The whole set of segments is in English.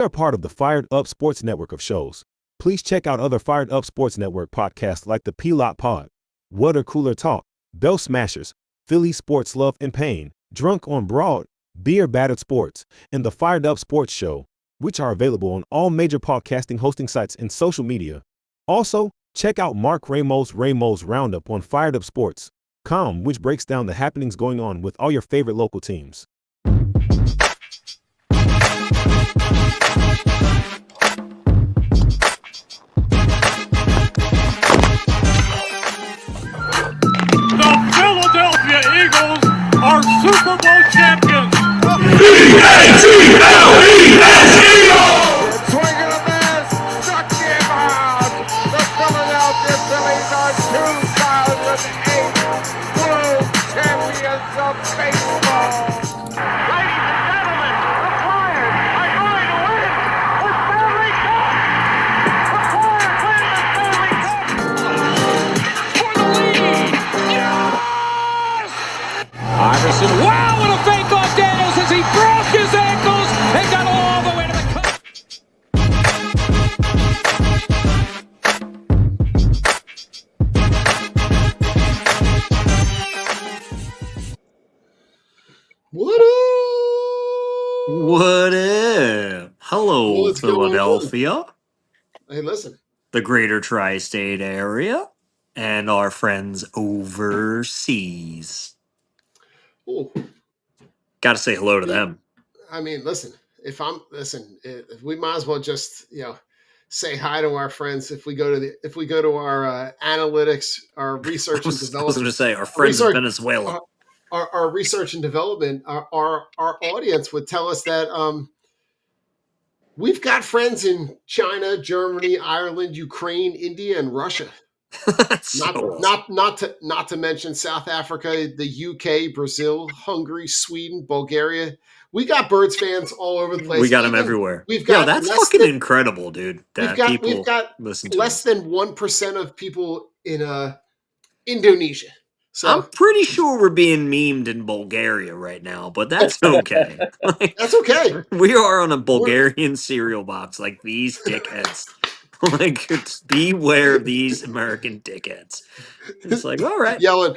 We are part of the Fired Up Sports Network of shows. Please check out other Fired Up Sports Network podcasts like the P-Lot Pod, Water Cooler Talk, Bell Smashers, Philly Sports Love and Pain, Drunk on Broad, Beer Battered Sports, and the Fired Up Sports Show, which are available on all major podcasting hosting sites and social media. Also, check out Mark Ramos' Roundup on firedupsports.com, which breaks down the happenings going on with all your favorite local teams. Philadelphia Eagles are Super Bowl champions. E-A-G-L-E-S Eagles! Swinging a miss, struck him out. The Philadelphia Phillies are 2008 World Champions of Baseball. Ladies and gentlemen, the Flyers are going to win the Stanley Cup. The Flyers win the Stanley Cup for the lead. Yes! Iverson, wow, what a fake off Daniels as he broke his ankles and got all the way to the cup. What up? What up? Hello, What's going on? Philadelphia, Hey, listen. the greater tri-state area, and our friends overseas. Ooh, Got to say hello to them. I mean, listen. If we might as well just say hi to our friends. If we go to our analytics, our research and I was going development, to say our friends in research- Venezuela. our research and development, our audience would tell us that we've got friends in China, Germany, Ireland, Ukraine, India, and Russia. That's so awesome. Not to mention South Africa, the UK, Brazil, Hungary, Sweden, Bulgaria. We got Birds fans all over the place. We got them everywhere. We've got that's less fucking than- incredible, dude. That we've got listen to less us. than 1% of people in Indonesia. So I'm pretty sure we're being memed in Bulgaria right now, but that's okay. Like, that's okay. we are on a Bulgarian cereal box like these dickheads. Like, beware of these American dickheads. It's like, all right. Yelling,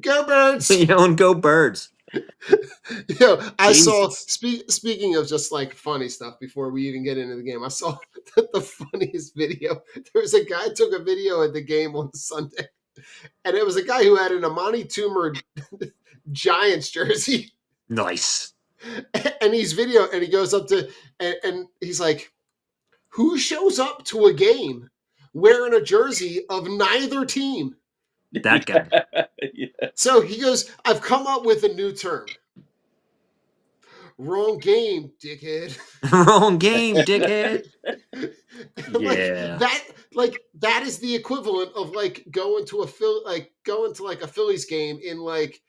"Go Birds!" Yelling, go Birds. I saw. Jesus. Speaking of just like funny stuff, before we even get into the game, I saw the funniest video. There was a guy took a video at the game on Sunday, and it was a guy who had an Amani Toomer Giants jersey, Nice. and he goes up to and he's like, "Who shows up to a game wearing a jersey of neither team?" That guy. Yeah. So he goes, "I've come up with a new term. Wrong game, dickhead." Wrong game, dickhead. Yeah. That is the equivalent of like going to a Phillies game in like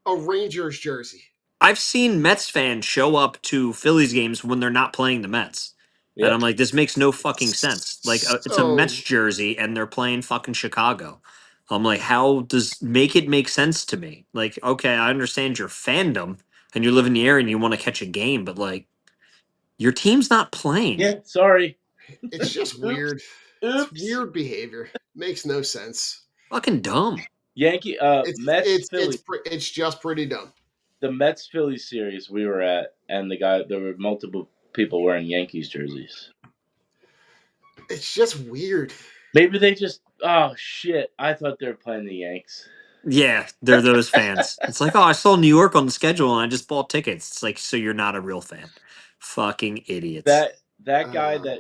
a Rangers jersey. I've seen Mets fans show up to Phillies games when they're not playing the Mets. And I'm like, this makes no fucking sense. Like, it's a Mets jersey and they're playing fucking Chicago. I'm like, how does make it make sense to me? Like, okay, I understand your fandom and you live in the area and you want to catch a game, but like, your team's not playing. Yeah, sorry. It's just weird. Oops. It's weird behavior. Makes no sense. Fucking dumb. Yankee Mets Philly. It's just pretty dumb. The Mets Philly series we were at, and there were multiple people wearing Yankees jerseys. It's just weird. Maybe they just shit. I thought they were playing the Yanks. Yeah, they're those fans. It's like, oh, I saw New York on the schedule and I just bought tickets. It's like, so you're not a real fan. Fucking idiots. That guy that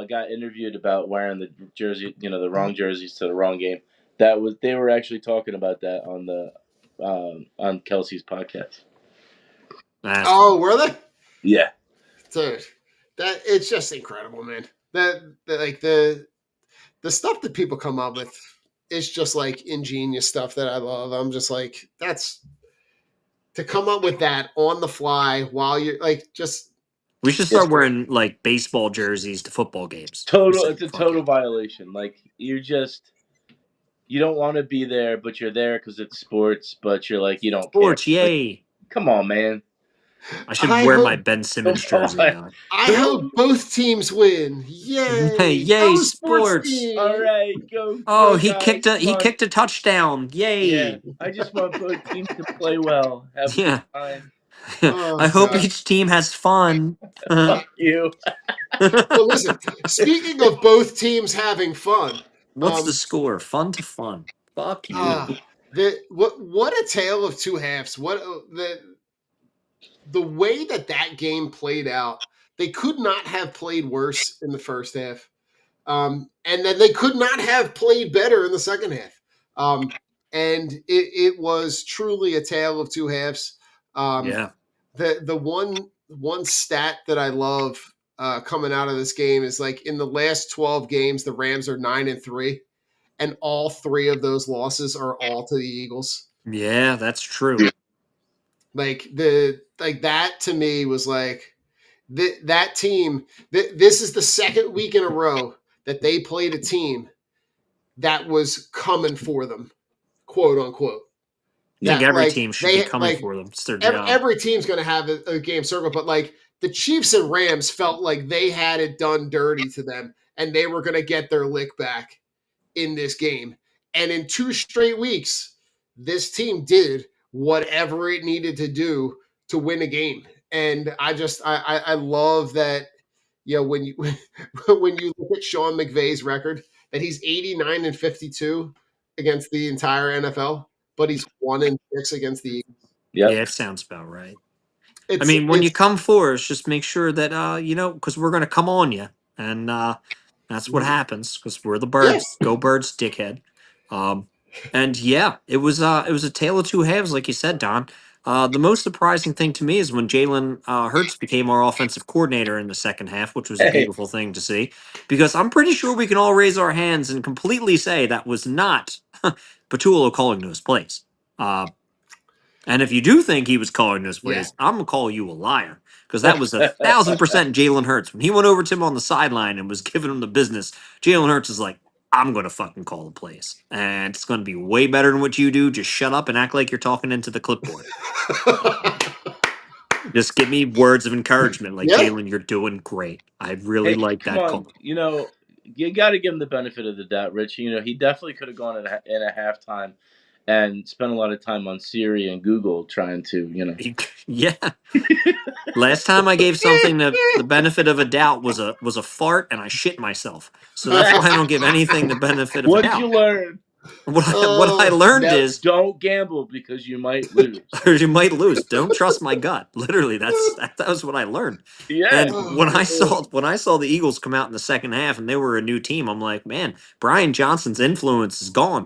got interviewed about wearing the jersey, the wrong jerseys to the wrong game. They were actually talking about that on Kelsey's podcast. Were they? Yeah. Dude, that it's just incredible, man. The stuff that people come up with is just like ingenious stuff that I love. I'm just like, that's to come up with that on the fly while you're like just. We should start wearing like baseball jerseys to football games. It's a total violation. Like you don't want to be there, but you're there because it's sports. But you're like, you don't. Sports, care. yay! Like, come on, man. I should I wear hope my Ben Simmons Come jersey on. now. I hope both teams win. Yay! Yay, Go sports sports! team. All right, go, Oh, go, guys! Come he on. kicked a touchdown. Yeah, Yay! I just want both teams to play well, have a good Yeah. time. Oh I hope God. each team has fun. Fuck you. Well, listen. Speaking of both teams having fun, What's the score? Fun to fun. Fuck you. what a tale of two halves. The way that game played out, they could not have played worse in the first half. And then they could not have played better in the second half. And it was truly a tale of two halves. Yeah. The one stat that I love coming out of this game is like in the last 12 games, the Rams are 9-3, and all three of those losses are all to the Eagles. Yeah, that's true. Like that to me was like that team. This is the second week in a row that they played a team that was coming for them, quote unquote. I think That every like team should be they coming like for them. It's their job. every team's going to have a game circle, but like the Chiefs and Rams felt like they had it done dirty to them, and they were going to get their lick back in this game. And in 2 straight weeks, this team did whatever it needed to do to win a game. And I love that, when you when you look at Sean McVay's record, that he's 89-52 against the entire NFL, but he's 1-6 against the Eagles. Yep. Yeah, it sounds about right. I It's mean, when you it's come for us, just make sure that because we're gonna come on you, and that's what happens because we're the yeah. birds. Go birds, dickhead. Um, and yeah, it was a tale of two halves, like you said, Don. The most surprising thing to me is when Jalen Hurts became our offensive coordinator in the second half, which was a Hey, beautiful thing to see, because I'm pretty sure we can all raise our hands and completely say that was not Patullo calling those plays. And if you do think he was calling those Yeah. plays, I'm gonna call you a liar because that was 1,000% Jalen Hurts. When he went over to him on the sideline and was giving him the business, Jalen Hurts is like, "I'm gonna fucking call the plays, and it's gonna be way better than what you do. Just shut up and act like you're talking into the clipboard. Just give me words of encouragement, like Yeah. Jalen, you're doing great. I really hey, like come that on. call." You got to give him the benefit of the doubt, Rich. He definitely could have gone in a halftime and spent a lot of time on Siri and Google trying to. Yeah. Last time I gave something the benefit of a doubt was a fart and I shit myself. So that's why I don't give anything the benefit of a What did doubt. you learn? What I learned is Don't gamble because you might lose. or you might lose. Don't trust my gut. Literally, that was what I learned. Yeah. And Oh, when I saw the Eagles come out in the second half and they were a new team, I'm like, man, Brian Johnson's influence is gone.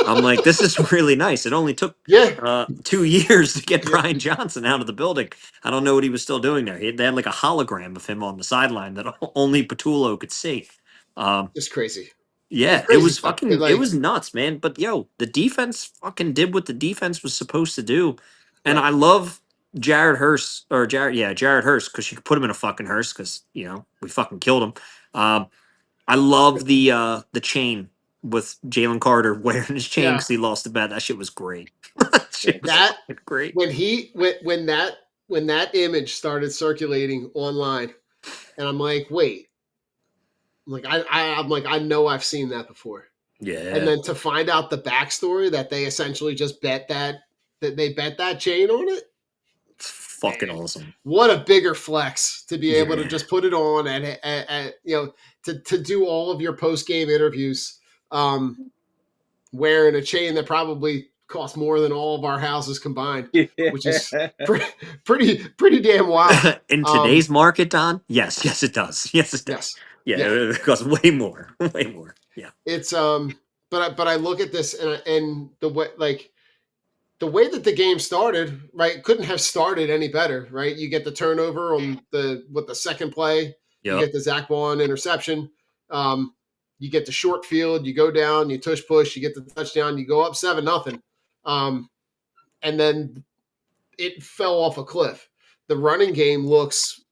I'm like, this is really nice. It only took yeah. 2 years to get Yeah. Brian Johnson out of the building. I don't know what he was still doing there. They had like a hologram of him on the sideline that only Patullo could see. Um, It's crazy. It's yeah, it crazy was stuff. it was nuts, man. But yo, the defense fucking did what the defense was supposed to do, and Right. I love Jared Hurst because you could put him in a fucking hearse because we fucking killed him. I love the chain with Jalen Carter wearing his chain Yeah. because he lost the bet. That shit was great. That shit was That fucking great. when that image started circulating online, and I'm like, wait. I'm like, I know I've seen that before. Yeah, And then to find out the backstory that they essentially just bet that they bet that chain on it. it's fucking awesome. What a bigger flex to be able to Yeah. just put it on and to do all of your post game interviews wearing a chain that probably cost more than all of our houses combined, which is pretty damn wild. In today's market, Don, yes, it does. Yes, it does. Yes. Yeah, Yeah. it costs way more. Way more. Yeah. It's but I look at this and the way that the game started, right, couldn't have started any better, right? You get the turnover on the second play, you Yep. get the Zach Bond interception, you get the short field, you go down, you tush push, you get the touchdown, you go up 7-0, and then it fell off a cliff. The running game looks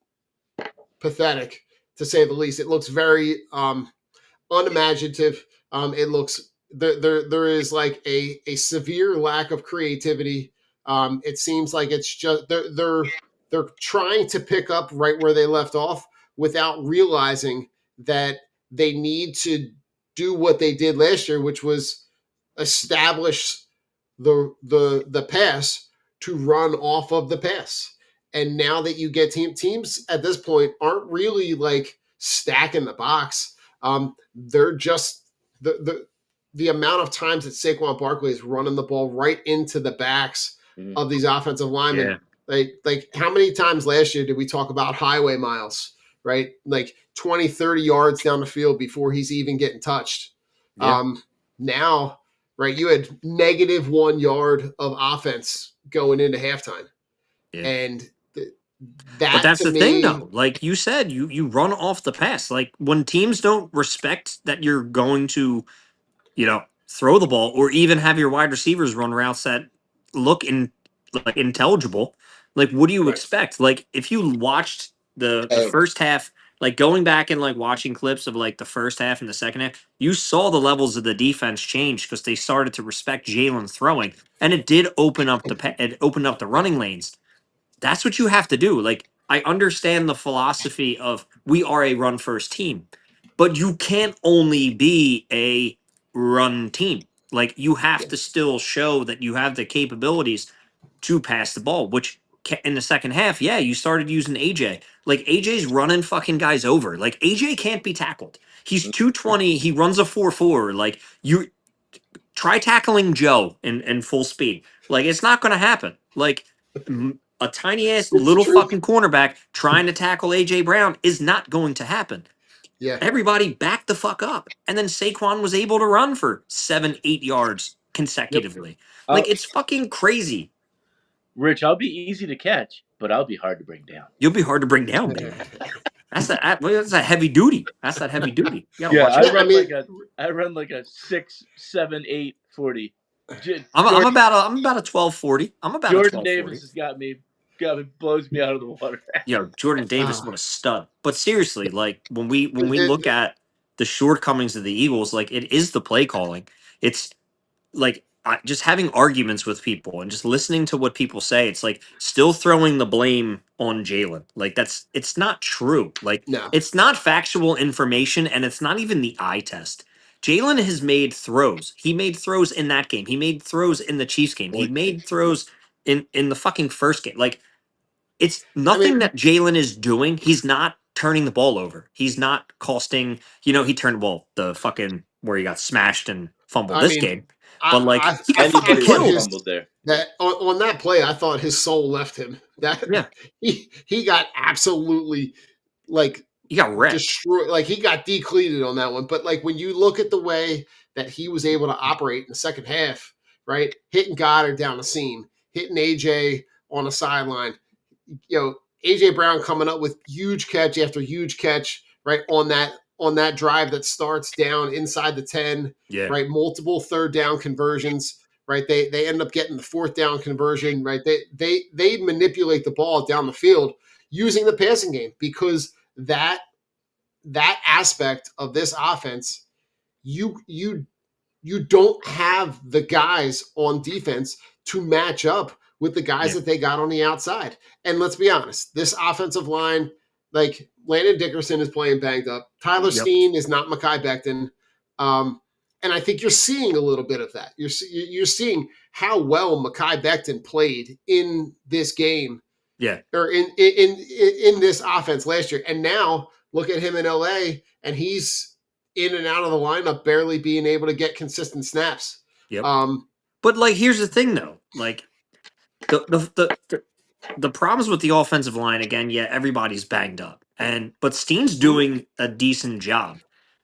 pathetic, to say the least. It looks very unimaginative. It looks there is like a severe lack of creativity It seems like it's just they're trying to pick up right where they left off without realizing that they need to do what they did last year, which was establish the pass to run off of the pass. And now that you get teams at this point aren't really like stacking the box. They're just the amount of times that Saquon Barkley is running the ball right into the backs of these offensive linemen. Yeah. Like how many times last year did we talk about highway miles, right? Like 20, 30 yards down the field before he's even getting touched. Yeah. Now, right, you had negative 1 yard of offense going into halftime. Yeah. And But that that's to the thing, me, though. Like you said, you run off the pass. Like when teams don't respect that you're going to, throw the ball or even have your wide receivers run routes that look like intelligible. Like, what do you right. expect? Like, if you watched the Hey, first half, like going back and like watching clips of like the first half and the second half, you saw the levels of the defense change because they started to respect Jalen throwing, and it did open up it opened up the running lanes. That's what you have to do. Like, I understand the philosophy of we are a run first team, but you can't only be a run team. Like, you have to still show that you have the capabilities to pass the ball, which in the second half, yeah, you started using AJ. Like, AJ's running fucking guys over. Like, AJ can't be tackled. He's 220. He runs a 4.4. Like, you try tackling Joe in full speed. Like, it's not going to happen. Like, a tiny ass It's the little truth. fucking cornerback trying to tackle AJ Brown is not going to happen. Yeah. Everybody back the fuck up. And then Saquon was able to run for 7-8 yards consecutively. Like, it's fucking crazy. Rich, I'll be easy to catch, but I'll be hard to bring down. You'll be hard to bring down, baby. That's that heavy duty. That's that heavy duty. You gotta Yeah, watch I out. run like a 6, 7, 8, 40. I'm about a 1240. I'm about a Jordan 1240. Davis has got me blows me out of the water. Yo, Jordan Davis, what a stud. But seriously, like when we It- look at the shortcomings of the Eagles, like it is the play calling. It's like just having arguments with people and just listening to what people say. It's like still throwing the blame on Jalen. Like it's not true. Like no. it's not factual information, and it's not even the eye test. Jalen has made throws. He made throws in that game. He made throws in the Chiefs game. He made throws in the fucking first game. Like it's I mean, nothing that Jalen is doing. He's not turning the ball over. He's not costing. He turned the fucking where he got smashed and fumbled I this mean, game. But like I he got fucking Anybody would have killed. fumbled there. that on that play, I thought his soul left him. That Yeah. he got absolutely like He got wrecked. destroyed. Like he got decleated on that one. But like when you look at the way that he was able to operate in the second half, right, hitting Goddard down the seam, hitting AJ on the sideline, AJ Brown coming up with huge catch after huge catch, right, on that drive that starts down inside the 10, Yeah. right, multiple third down conversions, right? They end up getting the fourth down conversion, right? They manipulate the ball down the field using the passing game because that aspect of this offense, you don't have the guys on defense to match up with the guys that they got on the outside. And let's be honest, this offensive line, like Landon Dickerson is playing banged up. Tyler Steen is not Mekhi Becton. And I think you're seeing a little bit of that. You're seeing how well Mekhi Becton played in this game. Yeah. Or in this offense last year. And now look at him in LA, and he's in and out of the lineup, barely being able to get consistent snaps. Yep. But like, here's the thing, though. Like, the problems with the offensive line again. Yeah, everybody's banged up, but Steen's doing a decent job.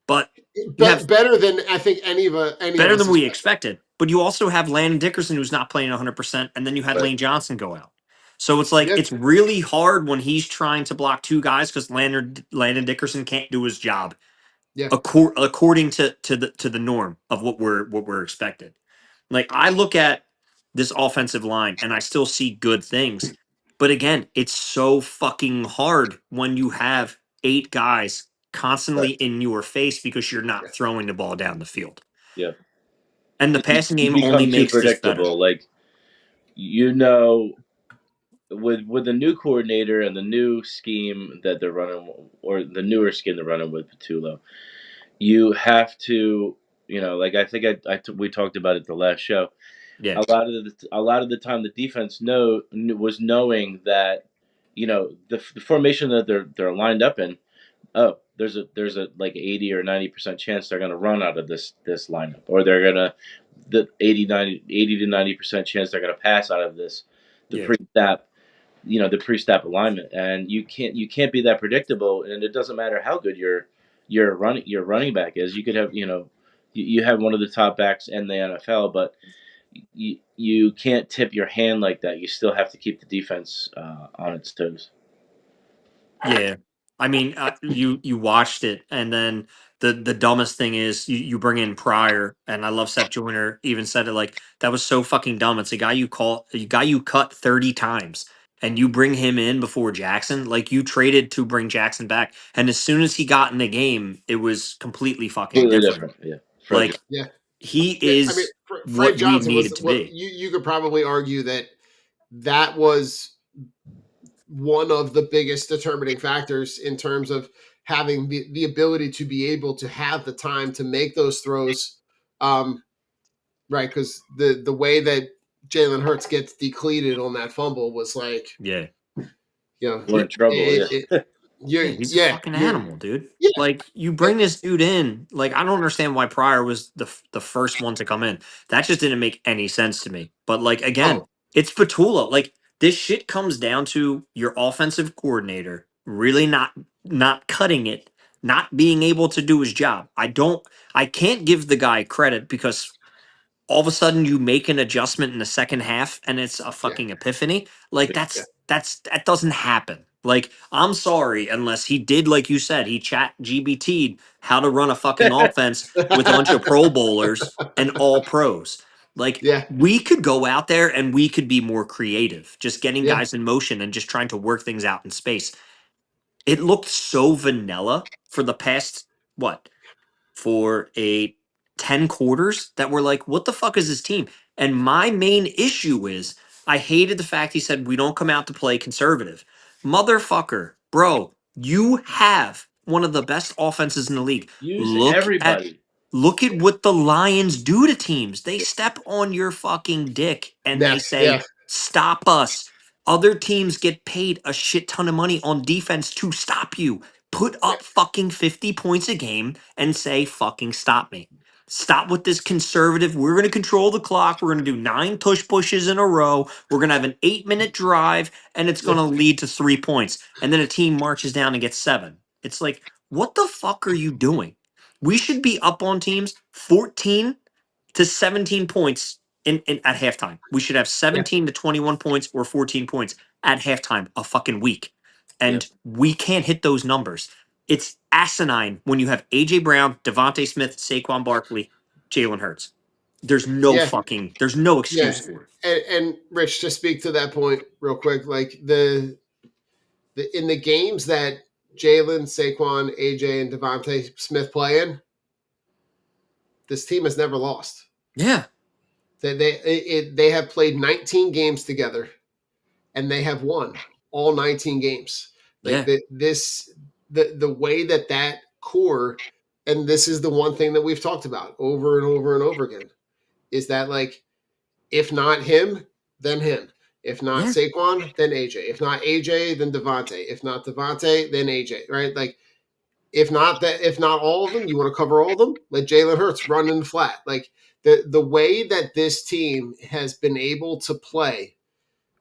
But better than I think any of us we expected. But you also have Landon Dickerson who's not playing 100%, and then you had Lane Johnson go out. So it's like it's really hard when he's trying to block two guys because Landon Dickerson can't do his job. Yeah. According to the norm of what we're expected. Like I look at this offensive line and I still see good things. But again, it's so fucking hard when you have 8 guys constantly in your face because you're not throwing the ball down the field. Yeah. And the passing game You become only too makes this better. predictable. Like you know, with the new coordinator and the new scheme that they're running, or the newer scheme they're running with Patulo, you have to, like I think we talked about it the last show. Yeah. A lot of the time, the defense was knowing that, the formation that they're lined up in. Oh, there's a like 80 or 90% chance they're gonna run out of this lineup, or they're gonna the 80 to 90% chance they're gonna pass out of this the Yeah. pre-snap the pre-snap alignment, and you can't be that predictable, and it doesn't matter how good your running back is. You could have you have one of the top backs in the NFL, but you can't tip your hand like that. You still have to keep the defense on its toes. Yeah. I mean, you watched it, and then the dumbest thing is you bring in Pryor, and I love Seth Joyner even said it like that was so fucking dumb. It's a guy you cut 30 times, and you bring him in before Jackson. Like you traded to bring Jackson back, and as soon as he got in the game, it was completely fucking Completely different. different. Yeah, Fred. Like Yeah. he Yeah, I mean, is Fred what we Johnson needed was to well. be. You could probably argue that was one of the biggest determining factors in terms of having the ability to be able to have the time to make those throws. Right, because the way that Jalen Hurts gets decleated on that fumble was like, Yeah. We're in trouble. Yeah. Yeah, he's a fucking you're animal, dude. yeah. Like you bring this dude in, like I don't understand why Pryor was the first one to come in. That just didn't make any sense to me. But like again, Oh it's Patula. Like this shit comes down to your offensive coordinator really not cutting it, not being able to do his job. I can't give the guy credit because all of a sudden you make an adjustment in the second half and it's a yeah, fucking epiphany. Like yeah, that doesn't happen. Like I'm sorry unless he did like you said, he chat GBT'd how to run a fucking offense with a bunch of pro bowlers and all pros. Like yeah, we could go out there and we could be more creative, just getting yeah, guys in motion and just trying to work things out in space. It looked so vanilla for the past what for a 10 quarters that were like, what the fuck is this team? And my main issue is I hated the fact he said we don't come out to play conservative. Motherfucker, bro, you have one of the best offenses in the league. Use Look at everybody. look at what the Lions do to teams. They step on your fucking dick and they next, yeah, say, "Stop us." Other teams get paid a shit ton of money on defense to stop you. Put yeah, up fucking 50 points a game and say fucking stop me. Stop with this conservative. We're going to control the clock. We're going to do 9 pushes in a row. We're going to have an 8-minute drive and it's yeah, going to lead to 3 points. And then a team marches down and gets 7. It's like, what the fuck are you doing? We should be up on teams 14 to 17 points in at halftime. We should have yeah, 17 to 21 points or 14 points at halftime a fucking week. Yeah. And we can't hit those numbers. It's asinine when you have AJ Brown, Devontae Smith, Saquon Barkley, Jalen Hurts. yeah, There's no yeah. excuse for it. And Rich, to speak to that point real quick, like the in the games that Jalen, Saquon, AJ, and Devontae Smith play in, this team has never lost. Yeah. They have played 19 games together, and they have won all 19 games. Like Yeah. the way that core, and this is the one thing that we've talked about over and over and over again, is that like if not him, then him. If not Yeah. Saquon, then AJ. If not AJ, then Devontae. If not Devontae, then AJ. Right? Like if not all of them, you want to cover all of them. Let Jalen Hurts run in the flat. Like the way that this team has been able to play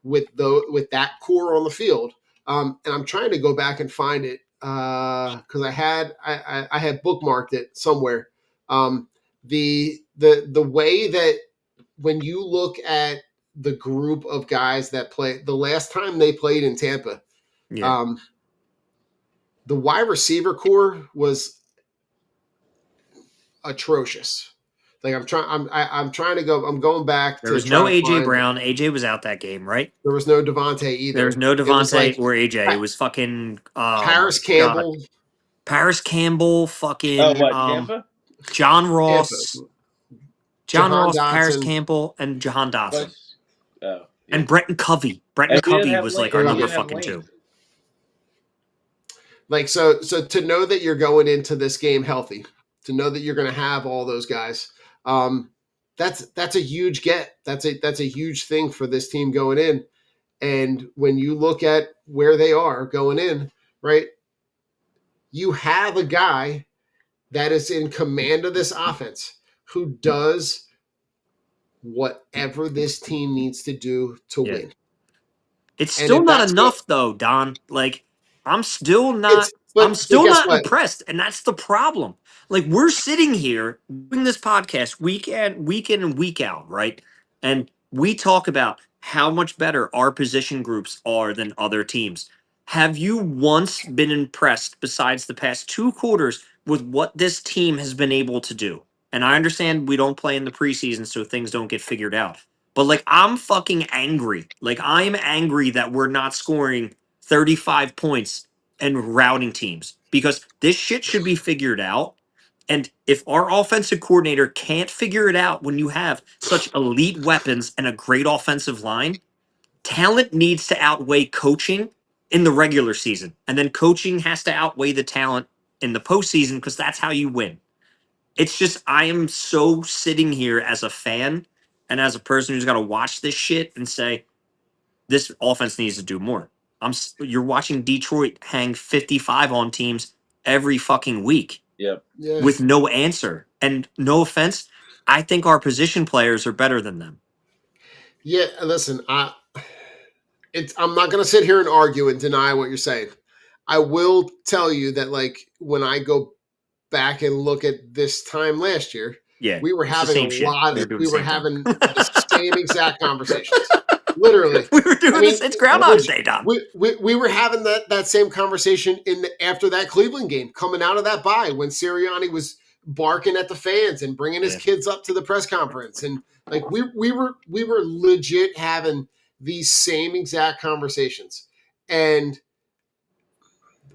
with that core on the field. And I'm trying to go back and find it because I had bookmarked it somewhere. The way that when you look at the group of guys that play the last time they played in Tampa, Yeah. the wide receiver core was atrocious. Like I'm trying to go. I'm going back There to was try no to AJ find. Brown. AJ was out that game, right? There was no Devontae There was either. no It was like Devontae or AJ. It was fucking oh my Paris god. Campbell, Paris Campbell, Oh, fucking what, Tampa? John Tampa, Ross, Jahan Paris Dotson. Campbell, and Jahan Dotson. Plus, oh, And Brenton Covey. And we didn't Covey have was Lane. like our We number didn't have fucking Lane. 2. Like so to know that you're going into this game healthy, to know that you're going to have all those guys, that's a huge get. That's a huge thing for this team going in. And when you look at where they are going in, right, you have a guy that is in command of this offense who does whatever this team needs to do to Yeah. win. It's And still if not that's what enough though, Don. Like I'm still it's, not I'm but still guess not what? impressed, and that's the problem. Like we're sitting here doing this podcast week in and week out, right? And we talk about how much better our position groups are than other teams. Have you once been impressed besides the past 2 quarters with what this team has been able to do? And I understand we don't play in the preseason, so things don't get figured out. But like I'm fucking angry. Like I'm angry that we're not scoring 35 points and routing teams because this shit should be figured out. And if our offensive coordinator can't figure it out when you have such elite weapons and a great offensive line, talent needs to outweigh coaching in the regular season. And then coaching has to outweigh the talent in the postseason because that's how you win. It's just I am so sitting here as a fan and as a person who's got to watch this shit and say this offense needs to do more. You're watching Detroit hang 55 on teams every fucking week Yep. Yeah. with no answer. And no offense, I think our position players are better than them. Yeah, listen, I'm not going to sit here and argue and deny what you're saying. I will tell you that, like, when I go back and look at this time last year, Yeah, we were it's the having same shit. We were doing we the were same thing. having the same exact conversations. Literally. We were doing I this. mean, It's Groundhog Day, Dom. we were having that same conversation after that Cleveland game, coming out of that bye when Sirianni was barking at the fans and bringing his kids up to the press conference, and like we were legit having these same exact conversations. And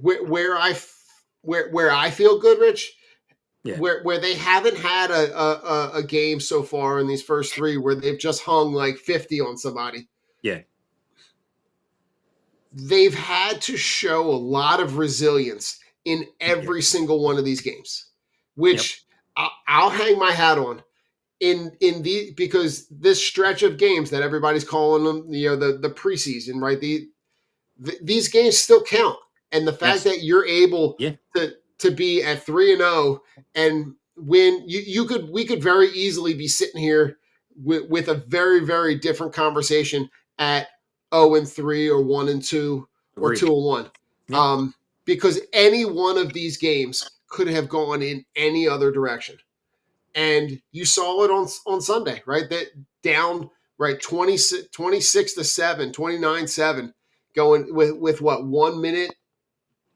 where I feel good, Rich, Yeah. where they haven't had a game so far in these first 3 where they've just hung like 50 on somebody. Yeah. They've had to show a lot of resilience in every single one of these games, which I'll hang my hat on because this stretch of games that everybody's calling them, the preseason, right? These games still count, and the fact that you're able to be at 3-0 and win, we could very easily be sitting here with a very, very different conversation at 0-3 or 1-2 or Agreed. 2-1. Yeah. Because any one of these games could have gone in any other direction. And you saw it on Sunday, right? That down, right, 26-7, 29-7, going with what, 1 minute?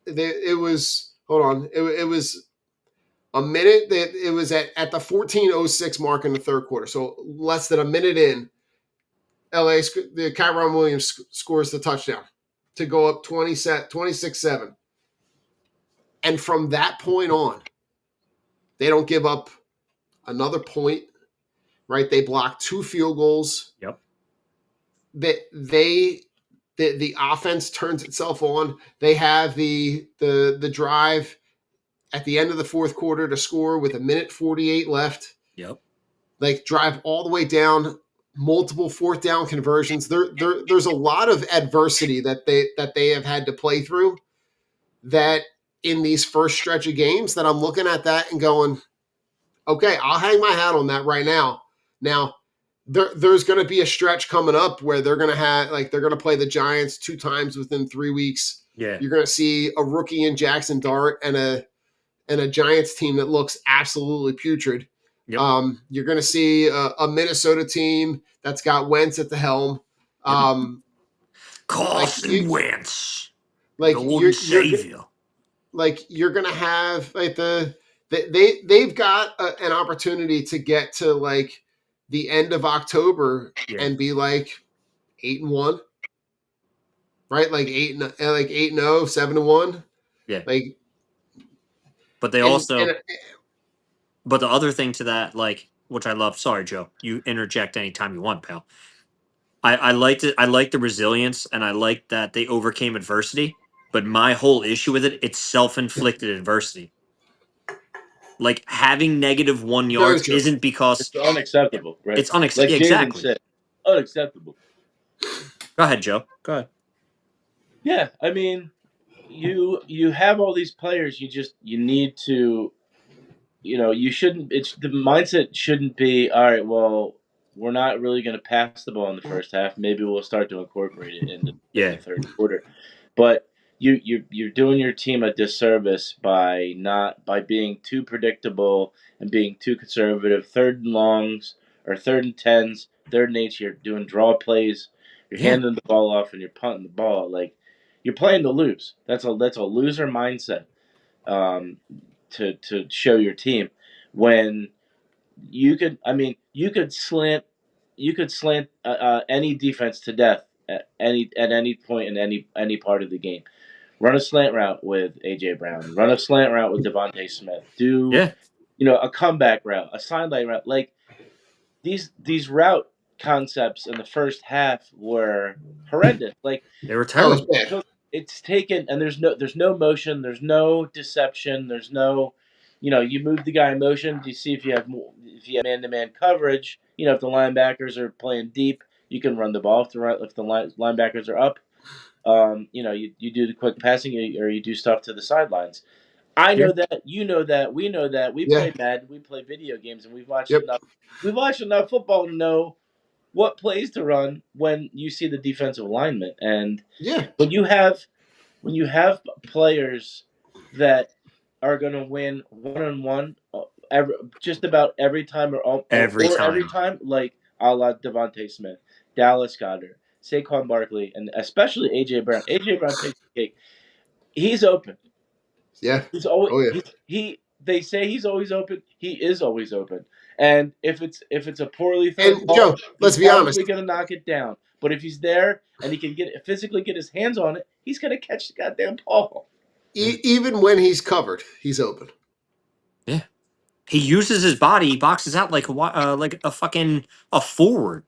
It was, hold on, it was a minute. That it was at the 14:06 mark in the third quarter, so less than a minute in. The Kyron Williams scores the touchdown to go up 26-7. And from that point on, they don't give up another point, right? They block 2 field goals. Yep. The offense turns itself on. They have the drive at the end of the fourth quarter to score with 1:48 left. Yep. Like drive all the way down, multiple fourth down conversions. There's a lot of adversity that they have had to play through, that in these first stretch of games that I'm looking at that and going, okay, I'll hang my hat on that right now. Now, there's going to be a stretch coming up where they're going to play the Giants 2 times within 3 weeks. Yeah. You're going to see a rookie in Jackson Dart and a Giants team that looks absolutely putrid. Yep. You're going to see a Minnesota team that's got Wentz at the helm. Carson Wentz, like golden savior. You're going to have like they've got an opportunity to get to like the end of October and be like 8-1, right? Like 8-0, 7-1. Yeah. Like, but they but the other thing to that, like, which I love. Sorry, Joe. You interject anytime you want, pal. I liked it. I liked the resilience, and I liked that they overcame adversity. But my whole issue with it, it's self-inflicted adversity. Like having negative one Very yards true. isn't because It's unacceptable, right? it's unacceptable. Like Jaden Exactly. said, unacceptable. Go ahead, Joe. Go ahead. Yeah, I mean, you have all these players. You need to, you shouldn't. It's the mindset shouldn't be all right. Well, we're not really going to pass the ball in the first half. Maybe we'll start to incorporate it in the Yeah. third quarter. But you're doing your team a disservice by not by being too predictable and being too conservative. Third and longs or third and tens, third and eights. You're doing draw plays. You're Yeah. handing the ball off and you're punting the ball. Like you're playing to lose. That's a loser mindset. Um, to show your team when you could slant any defense to death at any point in any part of the game. Run a slant route with AJ Brown. Run a slant route with Devontae Smith. Do Yeah. a comeback route, a sideline route. Like these route concepts in the first half were horrendous. Like They were Oh, it's terrible. bad. so it's taken, and there's no motion, there's no deception, there's no, you move the guy in motion to see if you have man-to-man coverage. If the linebackers are playing deep, you can run the ball. If the linebackers are up, you do the quick passing, or you do stuff to the sidelines. I Yeah. know that, you know that, we know that. We Yeah. play Madden, we play video games, and we've watched Yep. enough. We've watched enough football to know what plays to run when you see the defensive alignment. And Yeah. when you have players that are going to win one-on-one just about every time, Every or every time. time, like a la Devontae Smith, Dallas Goedert, Saquon Barkley, and especially AJ Brown. AJ Brown takes the cake. He's open. Yeah. He's always Oh yeah. he. They say he's always open. He is always open. And if it's a poorly thrown And ball, Joe, he's let's be honest. probably going to knock it down. But if he's there and he can physically get his hands on it, he's going to catch the goddamn ball. Even when he's covered, he's open. Yeah. He uses his body. He boxes out like a fucking a forward,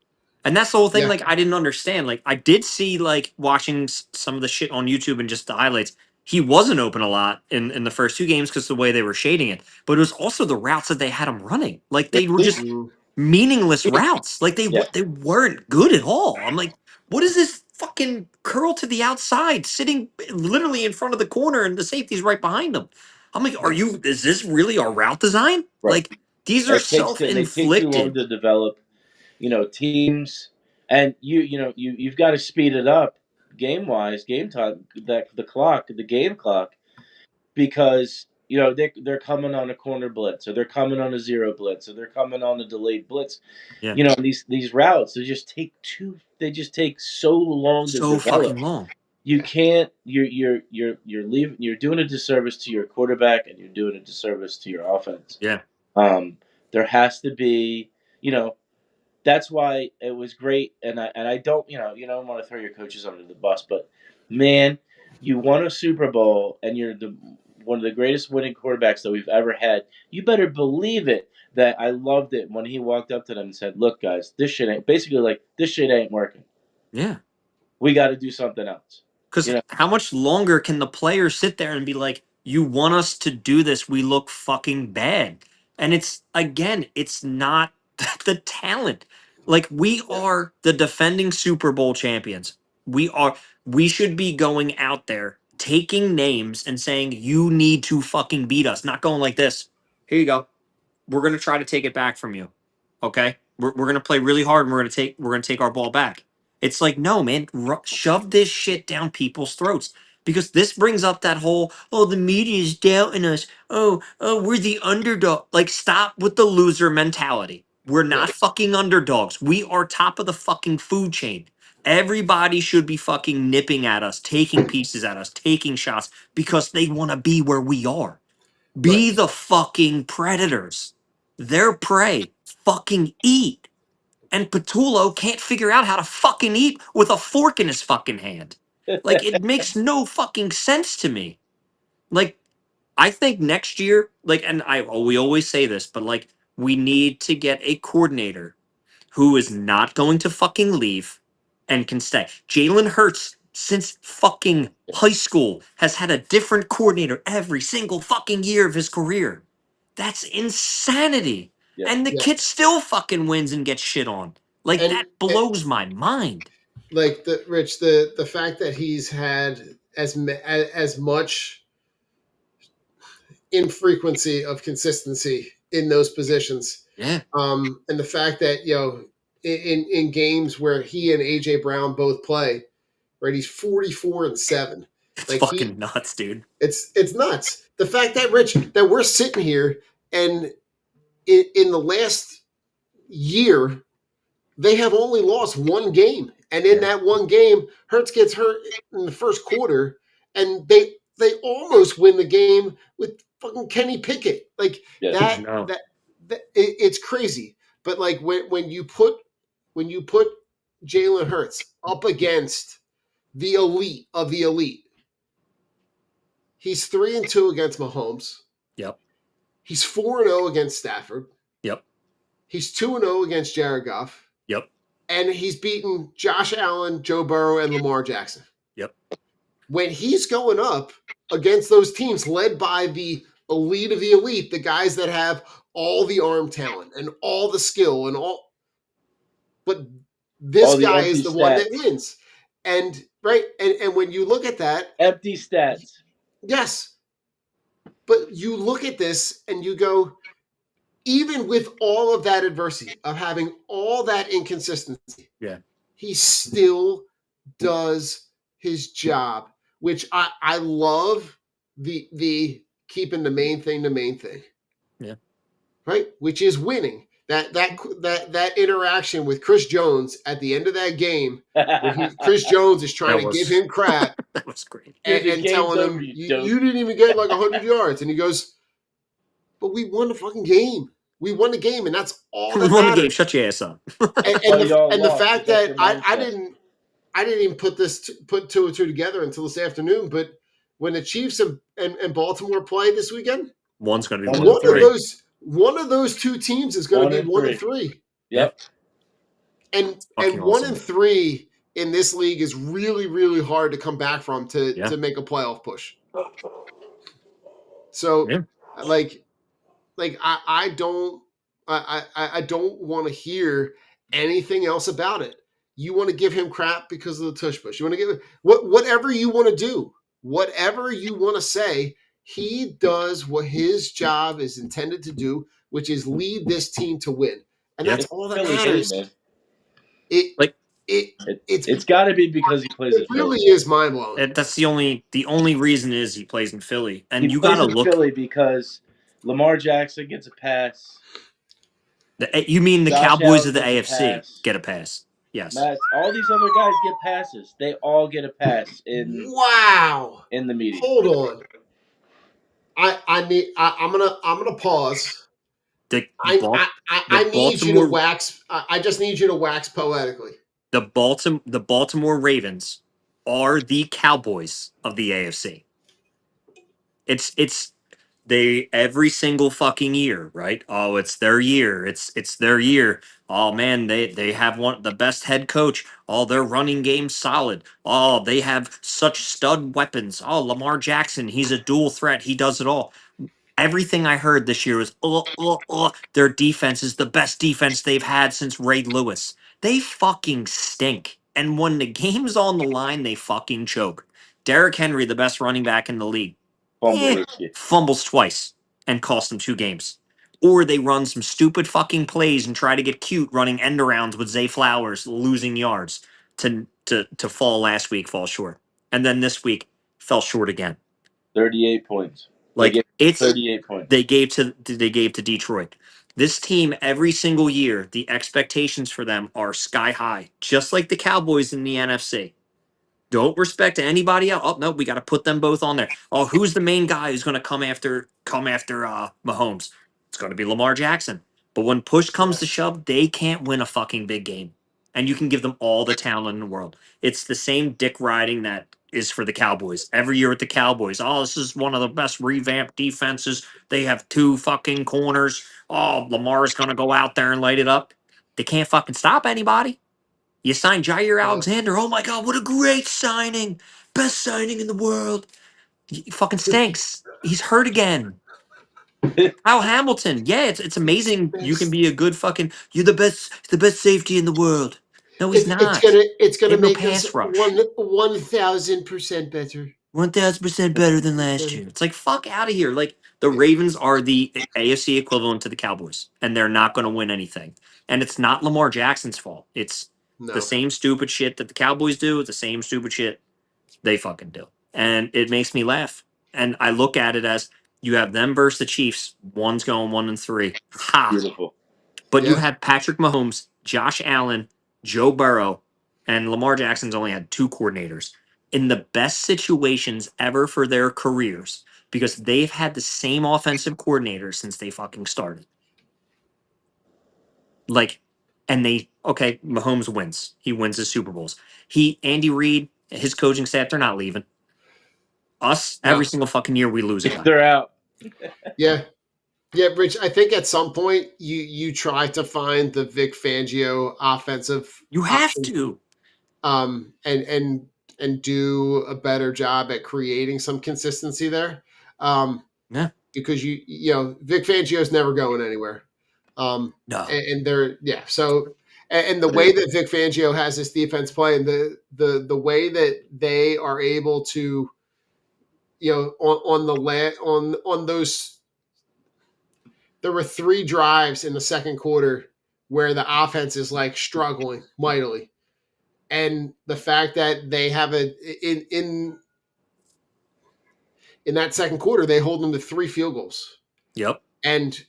and that's the whole thing. Yeah. Like I didn't understand. Like I did see like watching some of the shit on YouTube and just the highlights. He wasn't open a lot in the first two games because the way they were shading it, but it was also the routes that they had him running. Like they were just Mm, meaningless routes. Like Yeah, they weren't good at all. I'm like, what is this fucking curl to the outside, sitting literally in front of the corner, and the safety's right behind him? I'm like, yeah. is this really our route design? right. Like these are They take too long self-inflicted. to develop, teams, and you've got to speed it up game wise, game time, the game clock, because they're coming on a corner blitz, or they're coming on a zero blitz, or they're coming on a delayed blitz. Yeah. These routes, they just take so long to So develop. fucking long. You can't you're doing a disservice to your quarterback, and you're doing a disservice to your offense. Yeah. There has to be, that's why it was great. And I don't, you don't want to throw your coaches under the bus, but man, you won a Super Bowl, and you're the one of the greatest winning quarterbacks that we've ever had. You better believe it that I loved it when he walked up to them and said, "Look, guys, this shit ain't basically like this shit ain't working. Yeah. We got to do something else." Because You know, how much longer can the players sit there and be like, you want us to do this? We look fucking bad. And it's, again, it's not the talent. Like, we yeah, are the defending Super Bowl champions. We should be going out there, taking names and saying, you need to fucking beat us. Not going like this. Here you go. We're going to try to take it back from you. Okay? We're going to play really hard, and we're going to take our ball back. It's like, no, man, shove this shit down people's throats, because this brings up that whole, oh, the media is doubting us. Oh, we're the underdog. Like, stop with the loser mentality. We're Yeah. not fucking underdogs. We are top of the fucking food chain. Everybody should be fucking nipping at us, taking pieces at us, taking shots, because they want to be where we are. Right. Be the fucking predators. They're prey. Fucking eat. And Patullo can't figure out how to fucking eat with a fork in his fucking hand. Like, it makes no fucking sense to me. Like, I think next year, like, and we always say this, but like, we need to get a coordinator who is not going to fucking leave, and can stay. Jalen Hurts, since fucking high school, has had a different coordinator every single fucking year of his career. That's insanity. Yeah. And the Yeah. kid still fucking wins and gets shit on. Like, And that blows my mind. like the fact that he's had as much infrequency of consistency in those positions. Yeah. And the fact that, in games where he and AJ Brown both play, right, he's 44-7. It's Like fucking nuts, dude. it's nuts. The fact that, Rich, that we're sitting here and in the last year they have only lost one game, and in that one game, Hurts gets hurt in the first quarter, and they almost win the game with fucking Kenny Pickett. Like Yeah. that, No. it's crazy. But like when you put Jalen Hurts up against the elite of the elite, he's 3-2 against Mahomes. Yep. He's 4-0 against Stafford. Yep. He's 2-0 against Jared Goff. Yep. And he's beaten Josh Allen, Joe Burrow, and Lamar Jackson. Yep. When he's going up against those teams led by the elite of the elite, the guys that have all the arm talent and all the skill and all, but this All the guy empty is the one that stats. wins. And right, and when you look at that, Empty stats. yes, but you look at this and you go, even with all of that adversity of having all that inconsistency, Yeah. he still does his job, which I love the keeping the main thing the main thing. Yeah. Right? Which is winning. That interaction with Chris Jones at the end of that game, where Chris Jones is trying to give him crap That was great. Dude, the and game's telling over, him, you dope. you didn't even get like 100 yards. And he goes, but we won the fucking game. We won the game, and that's all We that won the game. matters. Shut your ass up. Well, y'all And the lost, fact but that's that your I mindset. didn't even put two and two together until this afternoon. But when the Chiefs and Baltimore play this weekend, One's going to be One one of of three. one of those two teams is going to be 1-3. Yep. And Fucking 1-3 in this league is really, really hard to come back from to make a playoff push. So Yeah. like I don't want to hear anything else about it. You want to give him crap because of the tush push. You want to give whatever you want to do, whatever you want to say. He does what his job is intended to do, which is lead this team to win, and that's all that Philly matters. hate, man. It's got to be because he plays it in Philly. really is mind blowing. That's the only reason is he plays in Philly, and He you plays got to in look. Philly because Lamar Jackson gets a pass. You mean the Josh Cowboys Allen of the gets a AFC pass. get a pass? Yes. All these other guys get passes. They all get a pass in the meeting. Hold on. I'm gonna pause. I need you to wax. I just need you to wax poetically. The Baltimore Ravens are the Cowboys of the AFC. It's they every single fucking year, right? Oh, it's their year. It's their year. Oh man, they have one the best head coach. Oh, their running game's solid. Oh, they have such stud weapons. Oh, Lamar Jackson, he's a dual threat. He does it all. Everything I heard this year was, their defense is the best defense they've had since Ray Lewis. They fucking stink. And when the game's on the line, they fucking choke. Derrick Henry, the best running back in the league, fumbles twice and cost them 2 games. Or they run some stupid fucking plays and try to get cute running end arounds with Zay Flowers, losing yards to fall last week, fall short. And then this week, fell short again. 38 points. Like it's 38 points. They gave to Detroit. This team every single year, the expectations for them are sky high, just like the Cowboys in the NFC. Don't respect anybody else. Oh no, we got to put them both on there. Oh, who's the main guy who's going to come after Mahomes? It's going to be Lamar Jackson. But when push comes to shove, they can't win a fucking big game. And you can give them all the talent in the world. It's the same dick riding that is for the Cowboys. Every year at the Cowboys, oh, this is one of the best revamped defenses. They have 2 fucking corners. Oh, Lamar's going to go out there and light it up. They can't fucking stop anybody. You signed Jair Alexander. Oh my God, what a great signing! Best signing in the world. He fucking stinks. He's hurt again. Kyle Hamilton. Yeah, it's amazing. You can be a good fucking. You're the best safety in the world. No, he's not. It's He gonna have no make us pass rush. 1,000% better. 1000% better than last year. It's like fuck out of here. Like the Ravens are the AFC equivalent to the Cowboys, and they're not going to win anything. And it's not Lamar Jackson's fault. It's the No. same stupid shit that the Cowboys do. It's the same stupid shit they fucking do, and it makes me laugh. And I look at it as you have them versus the Chiefs. One's going 1-3. Ha! Beautiful. But you Yeah. had Patrick Mahomes, Josh Allen, Joe Burrow, and Lamar Jackson's only had two coordinators in the best situations ever for their careers because they've had the same offensive coordinator since they fucking started. Like, and Mahomes wins. He wins his Super Bowls. Andy Reid, his coaching staff, they're not leaving. Us, every No. single fucking year, we lose a guy. They're out. Yeah. Yeah, Rich, I think at some point you try to find the Vic Fangio offensive You have option, to. and do a better job at creating some consistency there. Yeah. Because Vic Fangio's never going anywhere. No. And they're so and the way that Vic Fangio has this defense playing, the way that they are able to on those, there were 3 drives in the second quarter where the offense is like struggling mightily. And the fact that they have in that second quarter, they hold them to 3 field goals. Yep. And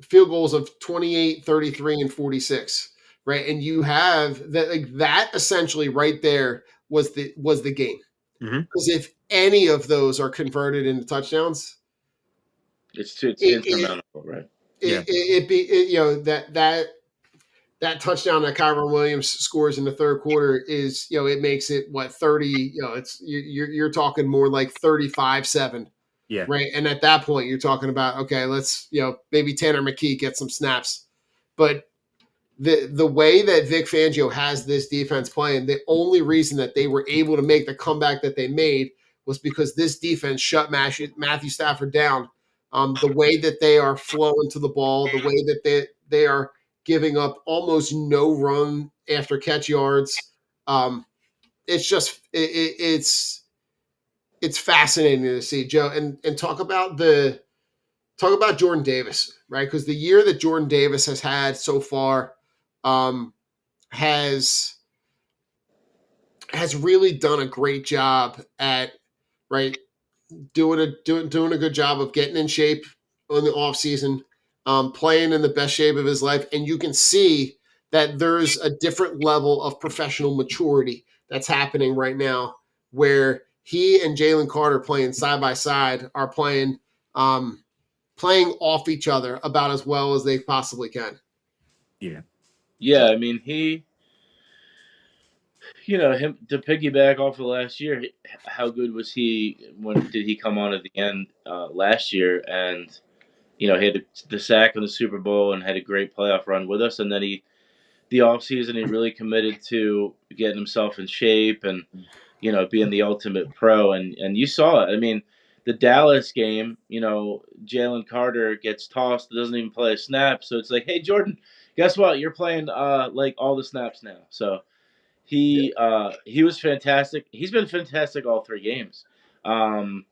field goals of 28, 33, and 46, right? And you have that, like that essentially right there was the game. Because if any of those are converted into touchdowns, it's insurmountable, right? That touchdown that Kyron Williams scores in the third quarter is, it makes it 30, it's you're talking more like 35-7. Yeah. Right. And at that point you're talking about, okay, let's, maybe Tanner McKee get some snaps. But the way that Vic Fangio has this defense playing, the only reason that they were able to make the comeback that they made was because this defense shut Matthew Stafford down. The way that they are flowing to the ball, the way that they are giving up almost no run after catch yards. It's just it's fascinating to see, Joe, and talk about Jordan Davis, right? Because the year that Jordan Davis has had so far has really done a great job at doing a good job of getting in shape in the offseason, playing in the best shape of his life. And you can see that there's a different level of professional maturity that's happening right now where he and Jalen Carter playing side by side are playing off each other about as well as they possibly can. Yeah. Yeah, I mean, him to piggyback off of last year, how good was he? When did he come on at the end last year? And, he had the sack in the Super Bowl and had a great playoff run with us. And then the offseason, he really committed to getting himself in shape and, being the ultimate pro. And you saw it. I mean, the Dallas game, Jalen Carter gets tossed, doesn't even play a snap. So it's like, hey, Jordan, guess what? You're playing like all the snaps now. So he was fantastic. He's been fantastic all 3 games. The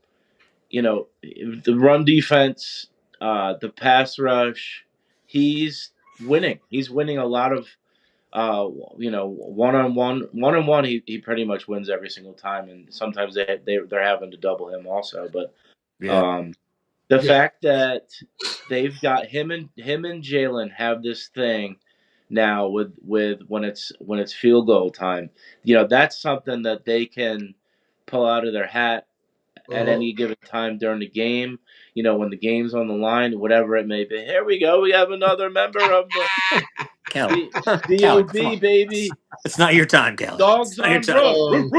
run defense, the pass rush, he's winning. He's winning a lot of one-on-one. He pretty much wins every single time, and sometimes they're having to double him also. But the fact that they've got him and Jalen have this thing now with when it's field goal time, that's something that they can pull out of their hat at any given time during the game. When the game's on the line, whatever it may be. Here we go. We have another member of the Kelly. DOB, baby. It's not your time, Kelly. Dogs on road.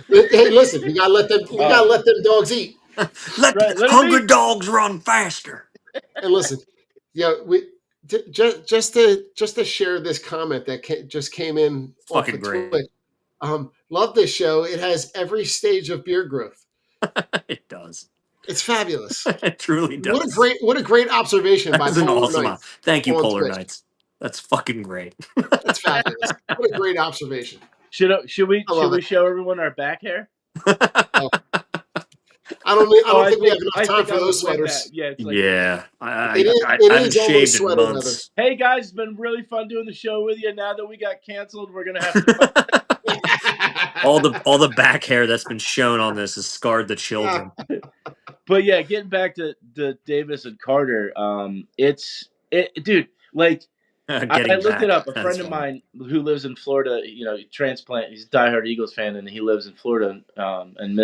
Hey, listen, we gotta let them dogs eat. Let Right, let 'em hungry eat. dogs run faster. And listen, just to share this comment that just came in It's off fucking of great. Twitch. Love this show. It has every stage of beer growth. It does. It's fabulous. It truly does. What a great observation by That's an Polar awesome. Knights Thank you, on Polar Twitch. Knights. That's fucking great. That's fabulous. What a great observation. Should we I love it. show everyone our back hair? Oh, I don't think we have enough I time think for I those went back. sweaters. Yeah, it's like Yeah, It I haven't is almost shaved in sweater weather. months. hey guys, it's been really fun doing the show with you. Now that we got canceled, we're gonna have to. all the back hair that's been shown on this has scarred the children. But yeah, getting back to Davis and Carter, dude. Like I Getting looked it back. up. A That's friend of funny. mine who lives in Florida, transplant. He's a diehard Eagles fan, and he lives in Florida. And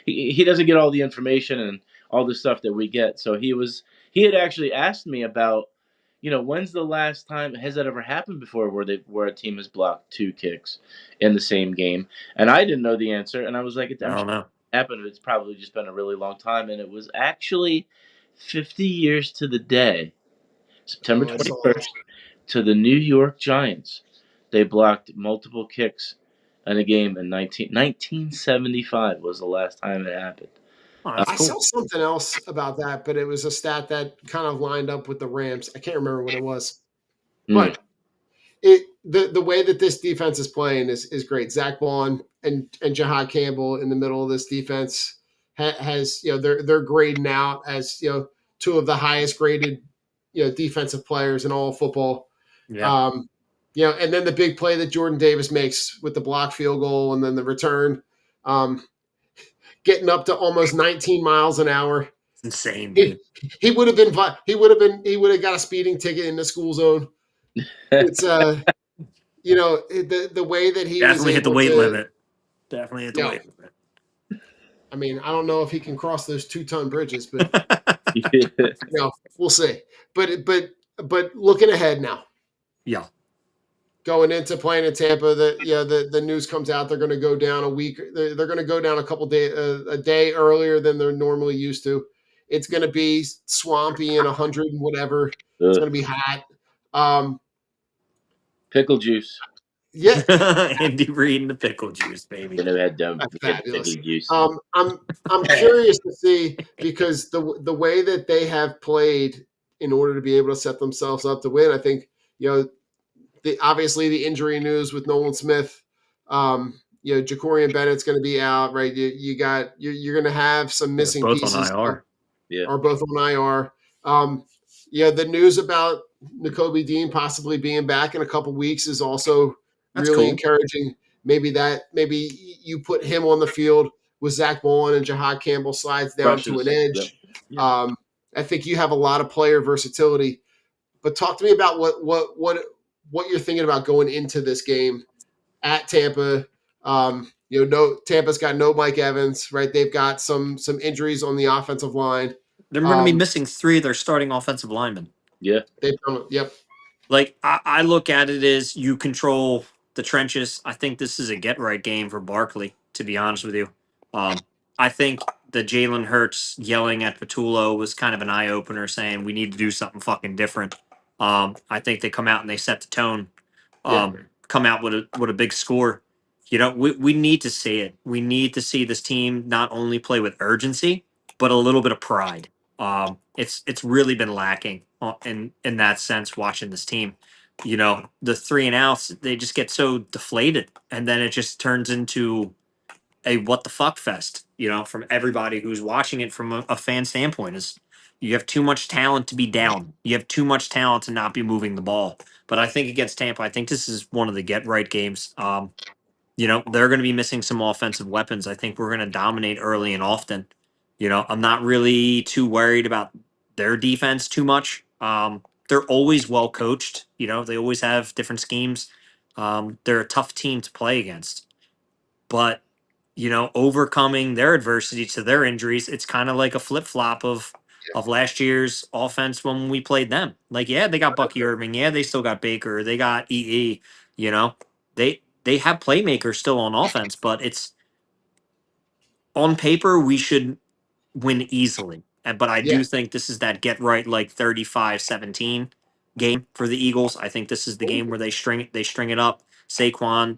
he doesn't get all the information and all the stuff that we get. So he had actually asked me about, when's the last time has that ever happened before where a team has blocked 2 kicks in the same game? And I didn't know the answer, and I was like, I I'm don't know. happened. It's probably just been a really long time, and it was actually 50 years to the day, September I saw 21st, to the New York Giants. They blocked multiple kicks in a game in 1975 was the last time it happened. Oh, that's I saw cool. something else about that, but it was a stat that kind of lined up with the Rams. I can't remember what it was, but the way that this defense is playing is great. Zach Bond and Jahad Campbell in the middle of this defense has they're grading out as two of the highest graded defensive players in all of football. Yeah. And then the big play that Jordan Davis makes with the block field goal and then the return, getting up to almost 19 miles an hour. It's insane, He, dude. he would have got a speeding ticket in the school zone. It's the way that he was Definitely hit the able weight to. limit. Definitely hit the weight limit. I mean, I don't know if he can cross those 2-ton bridges, but Yeah. we'll see. But looking ahead now, Yeah. going into playing in Tampa, the news comes out they're going to go down a week. They're going to go down a couple day a day earlier than they're normally used to. It's going to be swampy and 100 and whatever. It's going to be hot. Pickle juice. Yeah, Andy Reid and the pickle juice, baby. I never had dumb that's fabulous. pickle juice. I'm curious to see because the way that they have played in order to be able to set themselves up to win, I think obviously the injury news with Nolan Smith, Jacorian Bennett's going to be out, right? You're going to have some missing Both on pieces. IR. Yeah. Are both on IR. The news about Nakobe Dean possibly being back in a couple weeks is also That's really cool. encouraging. Maybe you put him on the field with Zach Bowen and Jahad Campbell slides down to an edge. Yep. I think you have a lot of player versatility. But talk to me about what you're thinking about going into this game at Tampa. Tampa's got no Mike Evans, right? They've got some injuries on the offensive line. They're going to be missing 3 of their starting offensive linemen. Yeah. Yep. Like, I look at it as you control the trenches. I think this is a get-right game for Barkley, to be honest with you. I think the Jalen Hurts yelling at Patullo was kind of an eye-opener saying we need to do something fucking different. I think they come out and they set the tone. Come out with a big score. We need to see it. We need to see this team not only play with urgency, but a little bit of pride. It's really been lacking in that sense. Watching this team, the 3 and outs, they just get so deflated, and then it just turns into a what the fuck fest. From everybody who's watching it from a fan standpoint, is you have too much talent to be down. You have too much talent to not be moving the ball. But I think against Tampa, I think this is one of the get right games. They're going to be missing some offensive weapons. I think we're going to dominate early and often. I'm not really too worried about their defense too much. They're always well coached. They always have different schemes. They're a tough team to play against. But, overcoming their adversity to their injuries, it's kind of like a flip flop of last year's offense when we played them. Like, yeah, they got Bucky Irving. Yeah, they still got Baker. They got EE. They have playmakers still on offense, but it's on paper we should win easily. But I do think this is that get right like 35-17. game for the Eagles. I think this is the game where they string it up. Saquon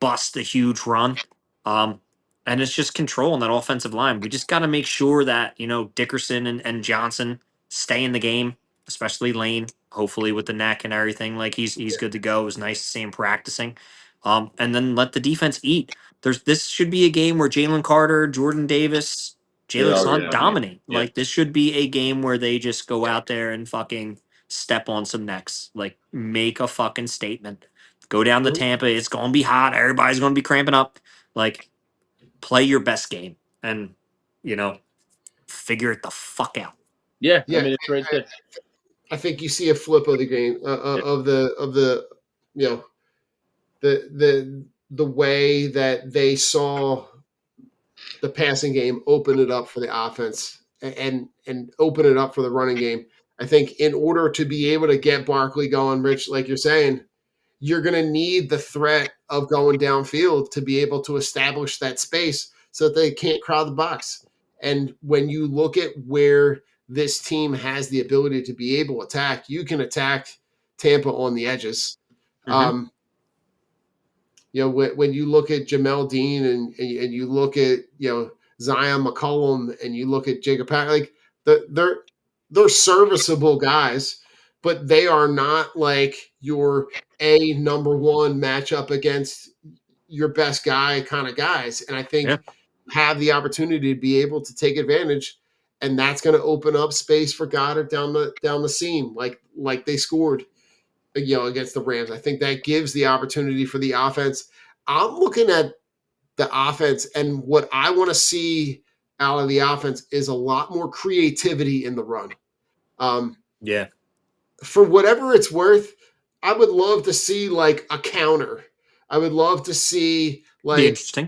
bust a huge run. Um, and it's just control on that offensive line. We just got to make sure that, Dickerson and Johnson stay in the game, especially Lane, hopefully with the neck and everything. Like he's good to go. It was nice to see him practicing. And then let the defense eat. This should be a game where Jalen Carter, Jordan Davis, They Jalen all Hunt dominate. dominate. Yeah. Like this should be a game where they just go out there and fucking step on some necks. Like make a fucking statement. Go down to Tampa. It's gonna be hot. Everybody's gonna be cramping up. Like play your best game and figure it the fuck out. Yeah, I Yeah, mean it's right there. I think you see a flip of the game of the you know the way that they saw the passing game open it up for the offense and open it up for the running game. I think in order to be able to get Barkley going, Rich, like you're saying, you're going to need the threat of going downfield to be able to establish that space so that they can't crowd the box. And when you look at where this team has the ability to be able to attack, you can attack Tampa on the edges. Mhm. When you look at Jamel Dean and you look at Zion McCollum and you look at Jacob Pack, like they're serviceable guys, but they are not like your a number one matchup against your best guy kind of guys. And I think Yeah. have the opportunity to be able to take advantage, and that's going to open up space for Goddard down the seam, like they scored against the Rams. I think that gives the opportunity for the offense. I'm looking at the offense, and what I want to see out of the offense is a lot more creativity in the run. Yeah. For whatever it's worth, I would love to see like a counter. I would love to see Be interesting.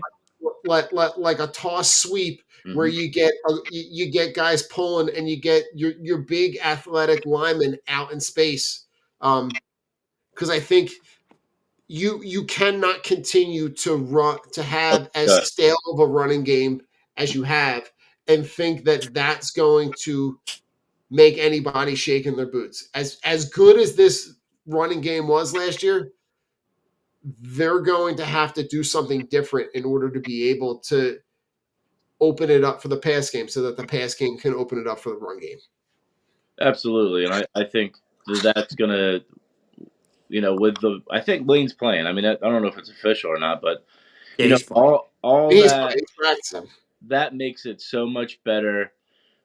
like a toss sweep where Mhm. you get guys pulling and you get your big athletic linemen out in space. Because I think you cannot continue to run to have as Good. stale of a running game as you have and think that that's going to make anybody shake in their boots. As good as this running game was last year, they're going to have to do something different in order to be able to open it up for the pass game so that the pass game can open it up for the run game. Absolutely, and I think that's gonna, I think Lane's playing. I mean, I don't know if it's official or not, but Yeah, he's fine. all He's practicing. that makes it so much better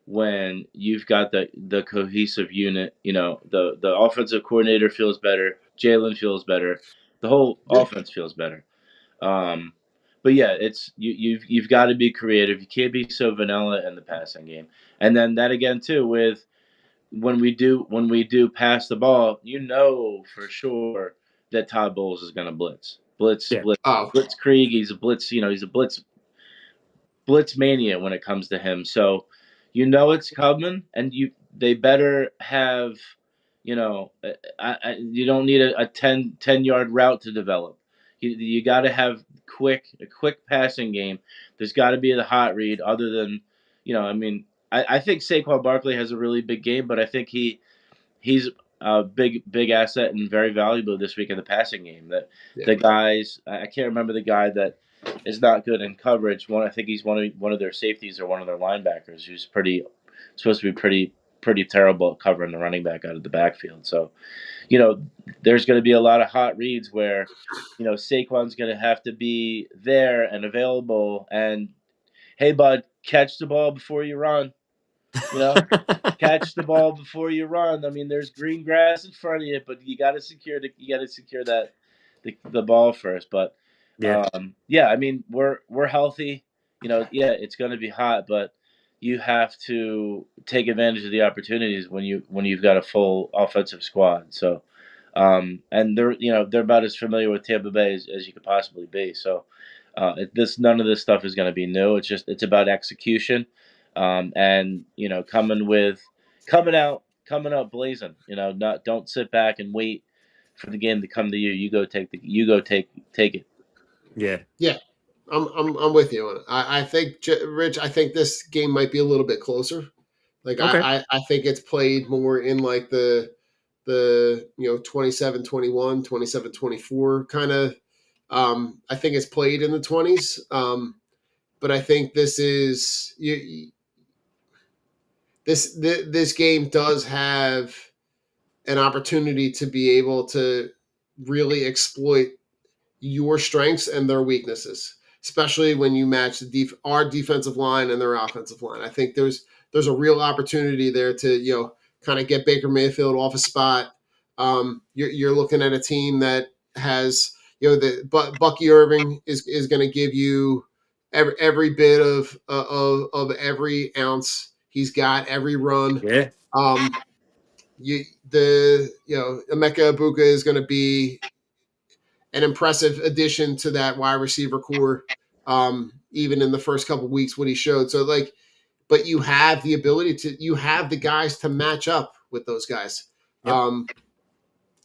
when you've got the cohesive unit. The offensive coordinator feels better, Jalen feels better, the whole Yeah. offense feels better. Um, but yeah, it's you've got to be creative. You can't be so vanilla in the passing game. And then that again too with when we do pass the ball, for sure that Todd Bowles is going to Yeah. Oh, blitz Krieg. He's a blitz. He's a blitz mania when it comes to him. So it's coming, and they better have. You don't need a 10-yard route to develop. You got to have a quick passing game. There's got to be the hot read. Other than, I mean, I think Saquon Barkley has a really big game, but I think he's a big asset and very valuable this week in the passing game. That yeah. the guys, I can't remember the guy that is not good in coverage. I think he's one of their safeties or one of their linebackers who's supposed to be pretty terrible at covering the running back out of the backfield. So, there's going to be a lot of hot reads where, Saquon's going to have to be there and available. And hey, bud, catch the ball before you run. Catch the ball before you run. I mean, there's green grass in front of you, but you got to secure that the ball first. But Yeah. yeah, I mean, we're healthy. Yeah, it's going to be hot, but you have to take advantage of the opportunities when you've got a full offensive squad. So, and they're about as familiar with Tampa Bay as you could possibly be. So, none of this stuff is going to be new. It's about execution, and coming out blazing. Not don't sit back and wait for the game to come to you. You go take it. Yeah. Yeah, I'm with you on it. I think Rich. I think this game might be a little bit closer. Like Okay. I think it's played more in like the the 27-21, 27-24 kind of. I think it's played in the 20s, but I think this is this game does have an opportunity to be able to really exploit your strengths and their weaknesses, especially when you match our defensive line and their offensive line. I think there's a real opportunity there to kind of get Baker Mayfield off a spot. You're looking at a team that has Bucky Irving is going to give you every bit of every ounce he's got, every run. Yeah. Emeka Ibuka is going to be an impressive addition to that wide receiver core, even in the first couple of weeks what he showed. So but you have the ability you have the guys to match up with those guys. Yep.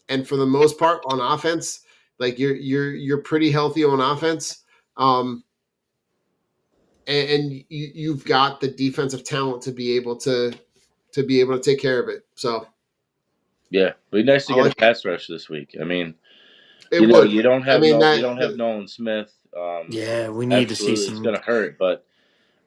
And for the most part on offense, you're pretty healthy on offense. And you've got the defensive talent to be able to take care of it. So yeah, it'd be nice to get a pass rush this week. I mean, it would. You don't have you you don't have Nolan Smith. Yeah, we need to see absolutely, some. it's going to hurt, but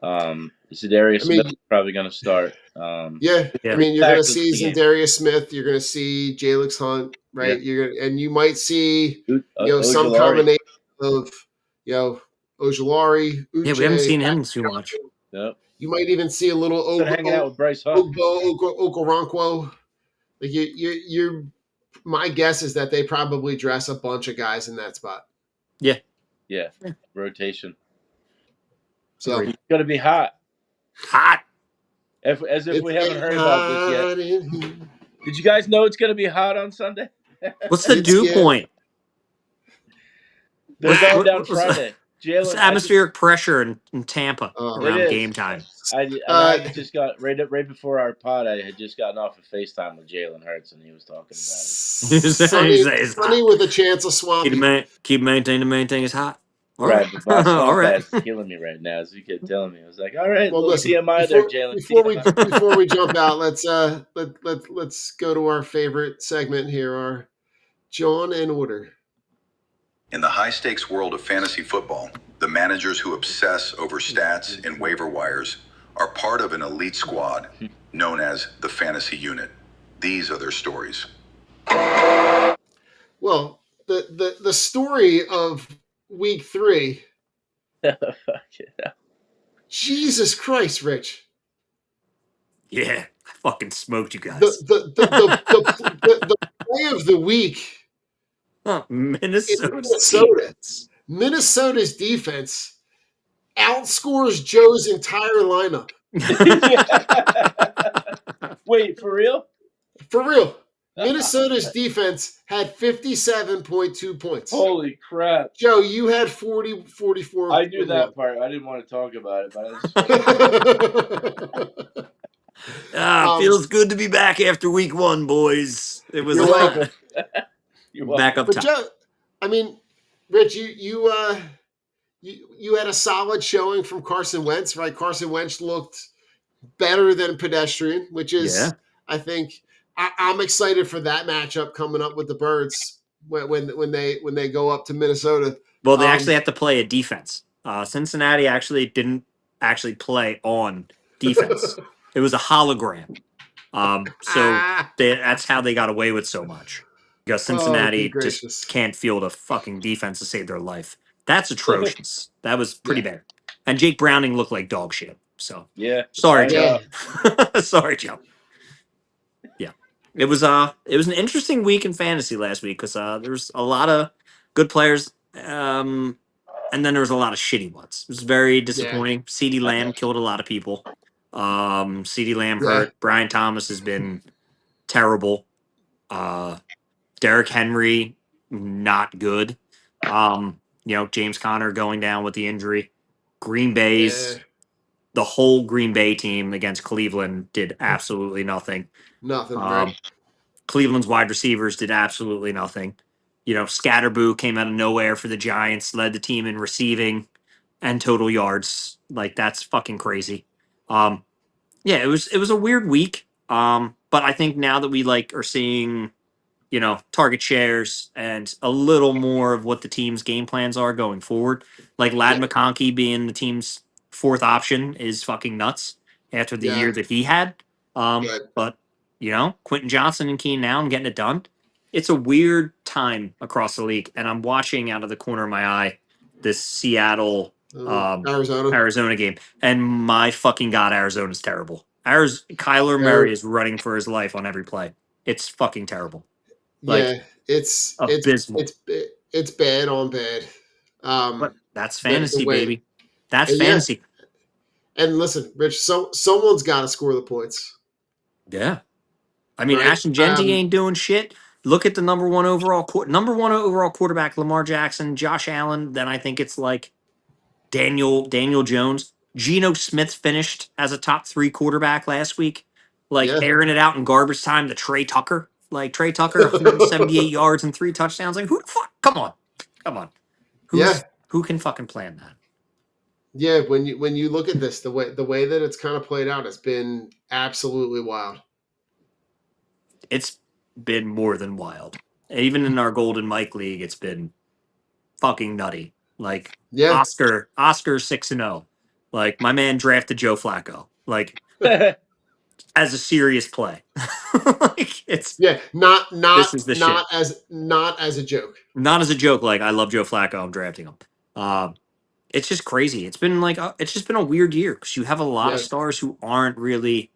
Zadarius Smith is probably going to start. Yeah. I mean, you're going to see Zadarius Smith. You're going to see Jalix Hunt, right? Yeah. And you might see some combination of Ojulari, Uche. Yeah, we haven't seen him too much. Yep. You might even see a little hanging out with Bryce Hunt. Okoronkwo. You're. My guess is that they probably dress a bunch of guys in that spot. Yeah. Yeah. Rotation. So it's going to be hot. Hot. As if we haven't heard about this yet. Did you guys know it's going to be hot on Sunday? What's the dew point? They're going down Friday. It's atmospheric pressure in Tampa around game time. I just got right before our pod. I had just gotten off of FaceTime with Jalen Hurts, and he was talking about it. Sunny with a chance of swampy. Keep maintaining is hot. All right, but my swamp is killing me right now, as you kept telling me. I was like, all right, well, listen, TMI there, Jalen. Before we jump out, let's go to our favorite segment here, our John in Order. In the high-stakes world of fantasy football, the managers who obsess over stats and waiver wires are part of an elite squad known as the Fantasy Unit. These are their stories. Well, the story of week 3. Jesus Christ, Rich. Yeah, I fucking smoked you guys. The play of the week. Minnesota's defense outscores Joe's entire lineup. Wait, for real? For real. Minnesota's defense had 57.2 points. Holy crap. Joe, you had 44. I knew that part. I didn't want to talk about it, but feels good to be back after week 1, boys. It was back up top. Joe, I mean, Rich, you had a solid showing from Carson Wentz, right? Carson Wentz looked better than pedestrian, which is, I think, I'm excited for that matchup coming up with the Birds when they go up to Minnesota. Well, they actually have to play a defense. Cincinnati didn't play on defense. It was a hologram. That's how they got away with so much. Because Cincinnati just can't field a fucking defense to save their life. That's atrocious. That was pretty bad. And Jake Browning looked like dog shit. So sorry, Joe. Sorry, Joe. Yeah, it was an interesting week in fantasy last week because there was a lot of good players, and then there was a lot of shitty ones. It was very disappointing. CeeDee Lamb killed a lot of people. CeeDee Lamb hurt. Brian Thomas has been terrible. Derrick Henry, not good. James Conner going down with the injury. Green Bay's the whole Green Bay team against Cleveland did absolutely nothing. Right. Cleveland's wide receivers did absolutely nothing. Scatterboo came out of nowhere for the Giants, led the team in receiving and total yards. Like, that's fucking crazy. It was a weird week. But I think now that we are seeing target shares and a little more of what the team's game plans are going forward. Like Lad Yeah. McConkey being the team's fourth option is fucking nuts after the Yeah. year that he had. Right. But Quentin Johnson and Keenan Allen getting it done. It's a weird time across the league, and I'm watching out of the corner of my eye this Seattle Arizona. Arizona game, and my fucking god, Arizona's terrible. Kyler They're- Murray is running for his life on every play. It's fucking terrible. Like Yeah, it's abysmal. it's bad on bad. But that's The fantasy, way, baby. That's yeah. fantasy. And listen, Rich, someone's got to score the points. Yeah. I mean, Right. Ashton Genty ain't doing shit. Look at the number one overall quarterback, Lamar Jackson, Josh Allen. Then I think it's like Daniel Jones. Geno Smith finished as a top 3 quarterback last week, like Yeah. airing it out in garbage time to Trey Tucker. Like Trey Tucker, 178 yards and 3 touchdowns. Like who the fuck? Come on. Yeah. Who can fucking plan that? Yeah, when you look at this, the way that it's kind of played out, it's been absolutely wild. It's been more than wild. Even in our Golden Mike League, it's been fucking nutty. Like Yeah. Oscar 6-0. Like my man drafted Joe Flacco. Like as a serious play. Like it's Yeah, this is the shit. not as a joke. Not as a joke. Like I love Joe Flacco. I'm drafting him. It's just crazy. It's been it's just been a weird year because you have a lot of Yeah. stars who aren't really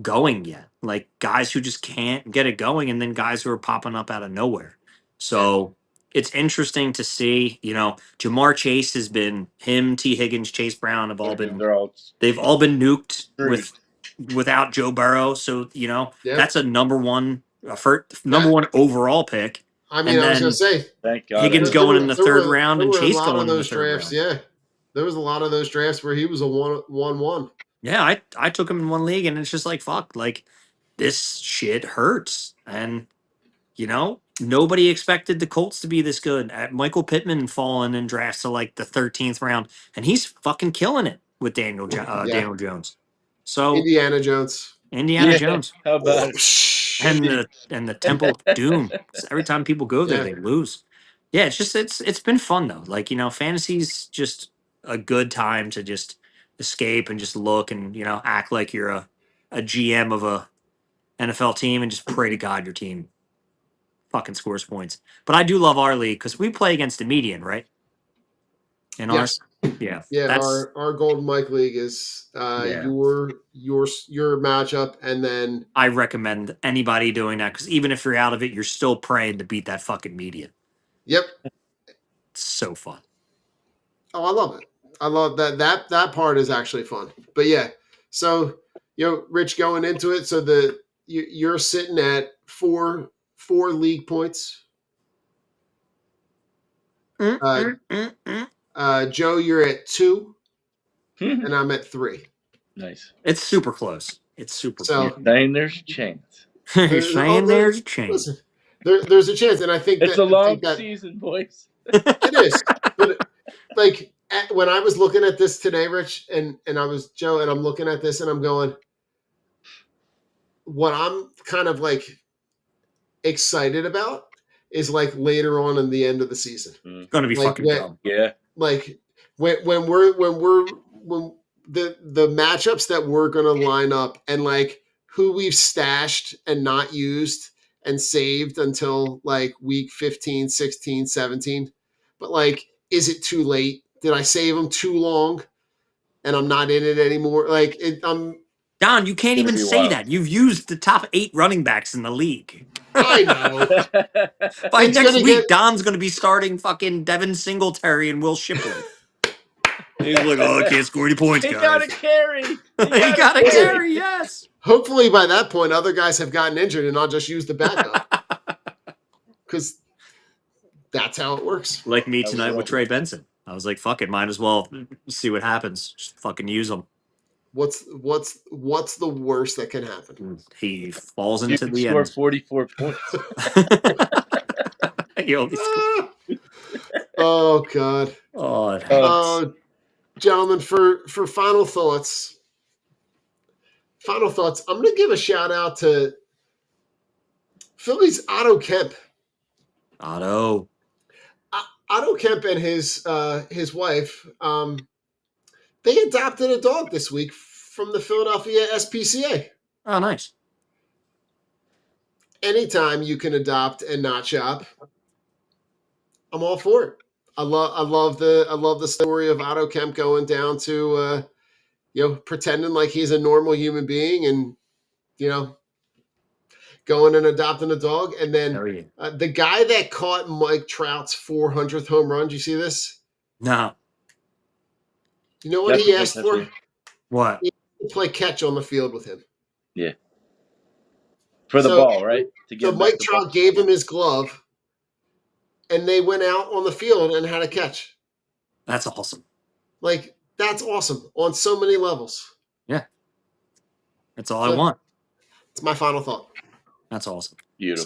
going yet. Like guys who just can't get it going, and then guys who are popping up out of nowhere. So it's interesting to see. Jamar Chase has been him, T. Higgins, Chase Brown have all been they've all been nuked without Joe Burrow. So Yeah. that's a number one overall pick. I mean, And I was then gonna say Thank God. Higgins going in the third round there and were Chase a lot going of in the those third drafts. round. Yeah, there was a lot of those drafts where he was a 1-1. Yeah, I took him in one league, and it's just like fuck, like this shit hurts, and nobody expected the Colts to be this good. Michael Pittman falling in drafts to like the 13th round, and he's fucking killing it with Daniel Jones. So Indiana Jones. Indiana Jones How about it? and the Temple of Doom. 'Cause every time people go there, Yeah. they lose. Yeah, it's been fun though. Like fantasy's just a good time to just escape and just look and act like you're a GM of a NFL team and just pray to God your team fucking scores points. But I do love our league because we play against the median, right? In Yes. ours, yeah, Yeah, that's our Golden Mike League is Yeah. your matchup, and then I recommend anybody doing that because even if you're out of it, you're still praying to beat that fucking median. yep. It's so fun. Oh, I love it. I love that part is actually fun. But yeah, so Rich, going into it, so you're sitting at four league points. Joe, you're at 2, and I'm at 3. Nice. It's super close. It's super So close. Saying there's a chance. You're saying there's a chance. Listen, there's a chance, and I think It's that a long that season, boys. it is. But like when I was looking at this today, Rich, and I was Joe, and I'm looking at this, and I'm going, what I'm kind of like excited about is like later on in the end of the season. It's gonna be Like, fucking yeah. dumb. Yeah. Like when the matchups that we're gonna line up and like who we've stashed and not used and saved until like week 15, 16, 17. But like, is it too late? Did I save them too long and I'm not in it anymore? Like I'm Don, you can't Gonna even be say wild. that. You've used the top 8 running backs in the league. I know. By It's next gonna week, get- Don's going to be starting fucking Devin Singletary and Will Shipley. He's like, oh, I can't score any points, He guys. got a carry. He got a carry, yes. Hopefully by that point other guys have gotten injured and I'll just use the backup. Because that's how it works. Like me That was tonight with wrong. Trey Benson. I was like, fuck it, might as well see what happens. Just fucking use him. What's the worst that can happen? He falls You into can the score end. 44 points. He only scored- Oh God. Oh, it hurts. Gentlemen, for final thoughts. I'm gonna give a shout out to Philly's Otto Kemp. Otto. Otto Kemp and his wife, they adopted a dog this week from the Philadelphia SPCA. Oh, nice. Anytime you can adopt and not shop, I'm all for it. I love the story of Otto Kemp going down to pretending like he's a normal human being and going and adopting a dog. And then Hell yeah. the guy that caught Mike Trout's 400th home run, do you see this? No. You know what Yep, he asked I for? see. What? He asked to play catch on the field with him. Yeah. For the So- ball, right? To So get Mike back the ball. Trout gave him his glove, and they went out on the field and had a catch. That's awesome. Like, that's awesome on so many levels. That's all I So- want. It's my final thought. That's awesome. Beautiful.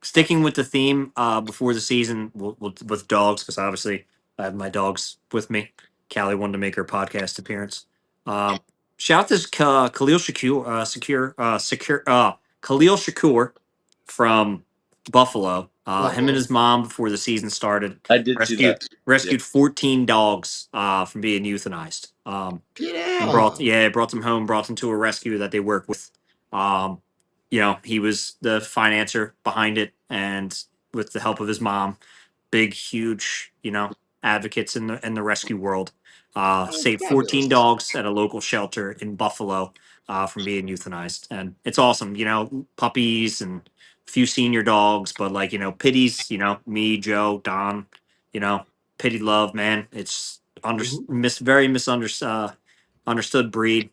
Sticking with the theme before the season with dogs, because obviously I have my dogs with me. Callie wanted to make her podcast appearance. Shout out to Khalil Shakur from Buffalo. Him and his mom before the season started I did see that. rescued 14 dogs from being euthanized. Get And out. brought them home, brought them to a rescue that they work with. He was the financer behind it, and with the help of his mom, big, huge, advocates in the rescue world. Saved 14 dogs at a local shelter in Buffalo from being euthanized, and it's awesome. Puppies and a few senior dogs, but pitties. Me, Joe, Don. Pity love, man. It's very misunderstood. Understood breed,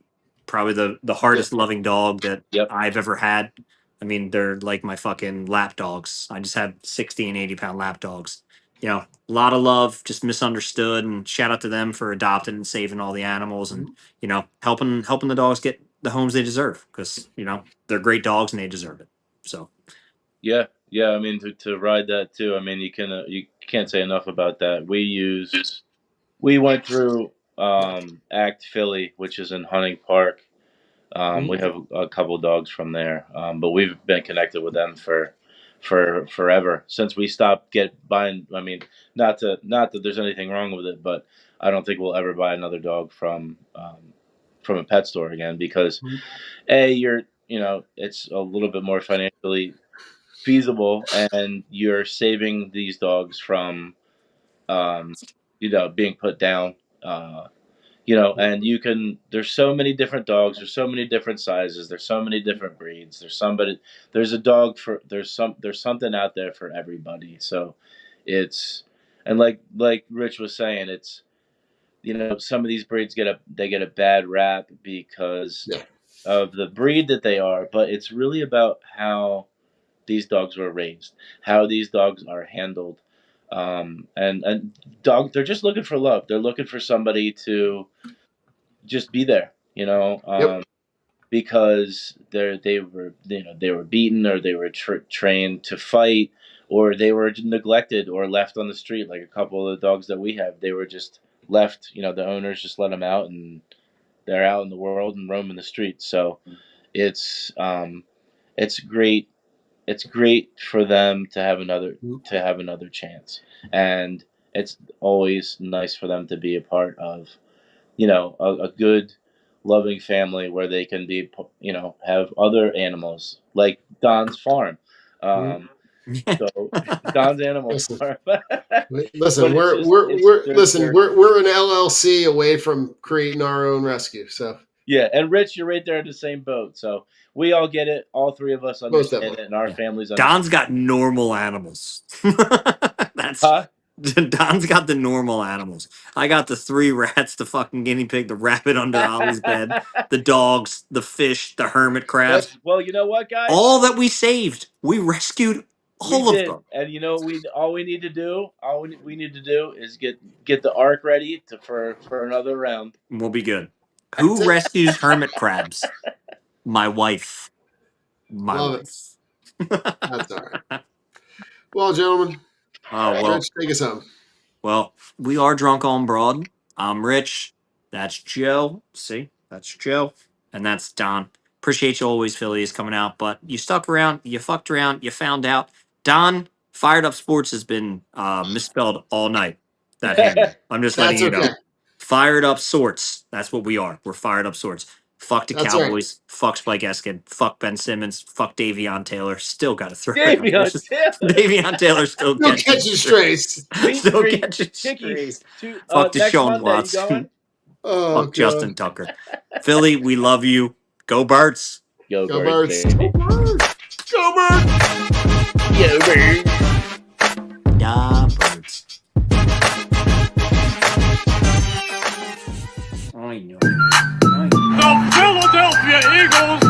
probably the hardest loving dog that Yep. I've ever had. I mean, they're like my fucking lap dogs. I just had 60 and 80 pound lap dogs. A lot of love, just misunderstood. And shout out to them for adopting and saving all the animals and helping the dogs get the homes they deserve because they're great dogs and they deserve it. So Yeah. I mean, to ride that too. I mean, you can't say enough about that. We went through Act Philly, which is in Hunting Park. We have a couple dogs from there, but we've been connected with them for forever since we stopped buying. I mean, not that there's anything wrong with it, but I don't think we'll ever buy another dog from a pet store again because it's a little bit more financially feasible, and you're saving these dogs from being put down. And there's so many different dogs, there's so many different sizes, there's so many different breeds. There's something out there for everybody. So and like Rich was saying, it's some of these breeds get a bad rap because of the breed that they are, but it's really about how these dogs were raised, how these dogs are handled. They're just looking for love. They're looking for somebody to just be there, because they were beaten, or they were trained to fight, or they were neglected or left on the street. Like a couple of the dogs that we have, they were just left. The owners just let them out, and they're out in the world and roaming the streets. So it's great. It's great for them to have another chance, and it's always nice for them to be a part of a good, loving family where they can be, have other animals like Don's farm. So Don's animal Listen. farm. Listen, But we're an LLC away from creating our own rescue. So yeah, and Rich, you're right there in the same boat. So we all get it. All three of us understand it, and our families understand. Don's got normal animals. That's Huh? Don's got the normal animals. I got the 3 rats, the fucking guinea pig, the rabbit under Ollie's bed, the dogs, the fish, the hermit crabs. Well, you know what, guys? All that we saved, we rescued all of them. And all we need to do is get the ark ready for another round. We'll be good. Who rescues hermit crabs? My wife. Love it. That's all right. Well, gentlemen, Rich, take us home. Well, we are drunk on broad. I'm Rich. That's Joe. See, that's Joe, and that's Don. Appreciate you always, Phillies, coming out. But you stuck around, you fucked around, you found out. Don, Fired Up Sports has been misspelled all night. That handle. I'm just letting That's you know. okay. Fired Up Sorts. That's what we are. We're Fired Up Sorts. Fuck the That's right. Cowboys. Fuck Spike Eskin. Fuck Ben Simmons. Fuck Davion Taylor. Still got to throw it out there. Davion Taylor. Davion Taylor still No catching catching strays. Sweet Still treat. catching Chickies. strays. Fuck Next Deshaun Monday, you Watson. going? Oh, Fuck God. Justin Tucker. Philly, we love you. Go Birds. Go Go Birds, Birds. baby. Go Birds. Go Birds.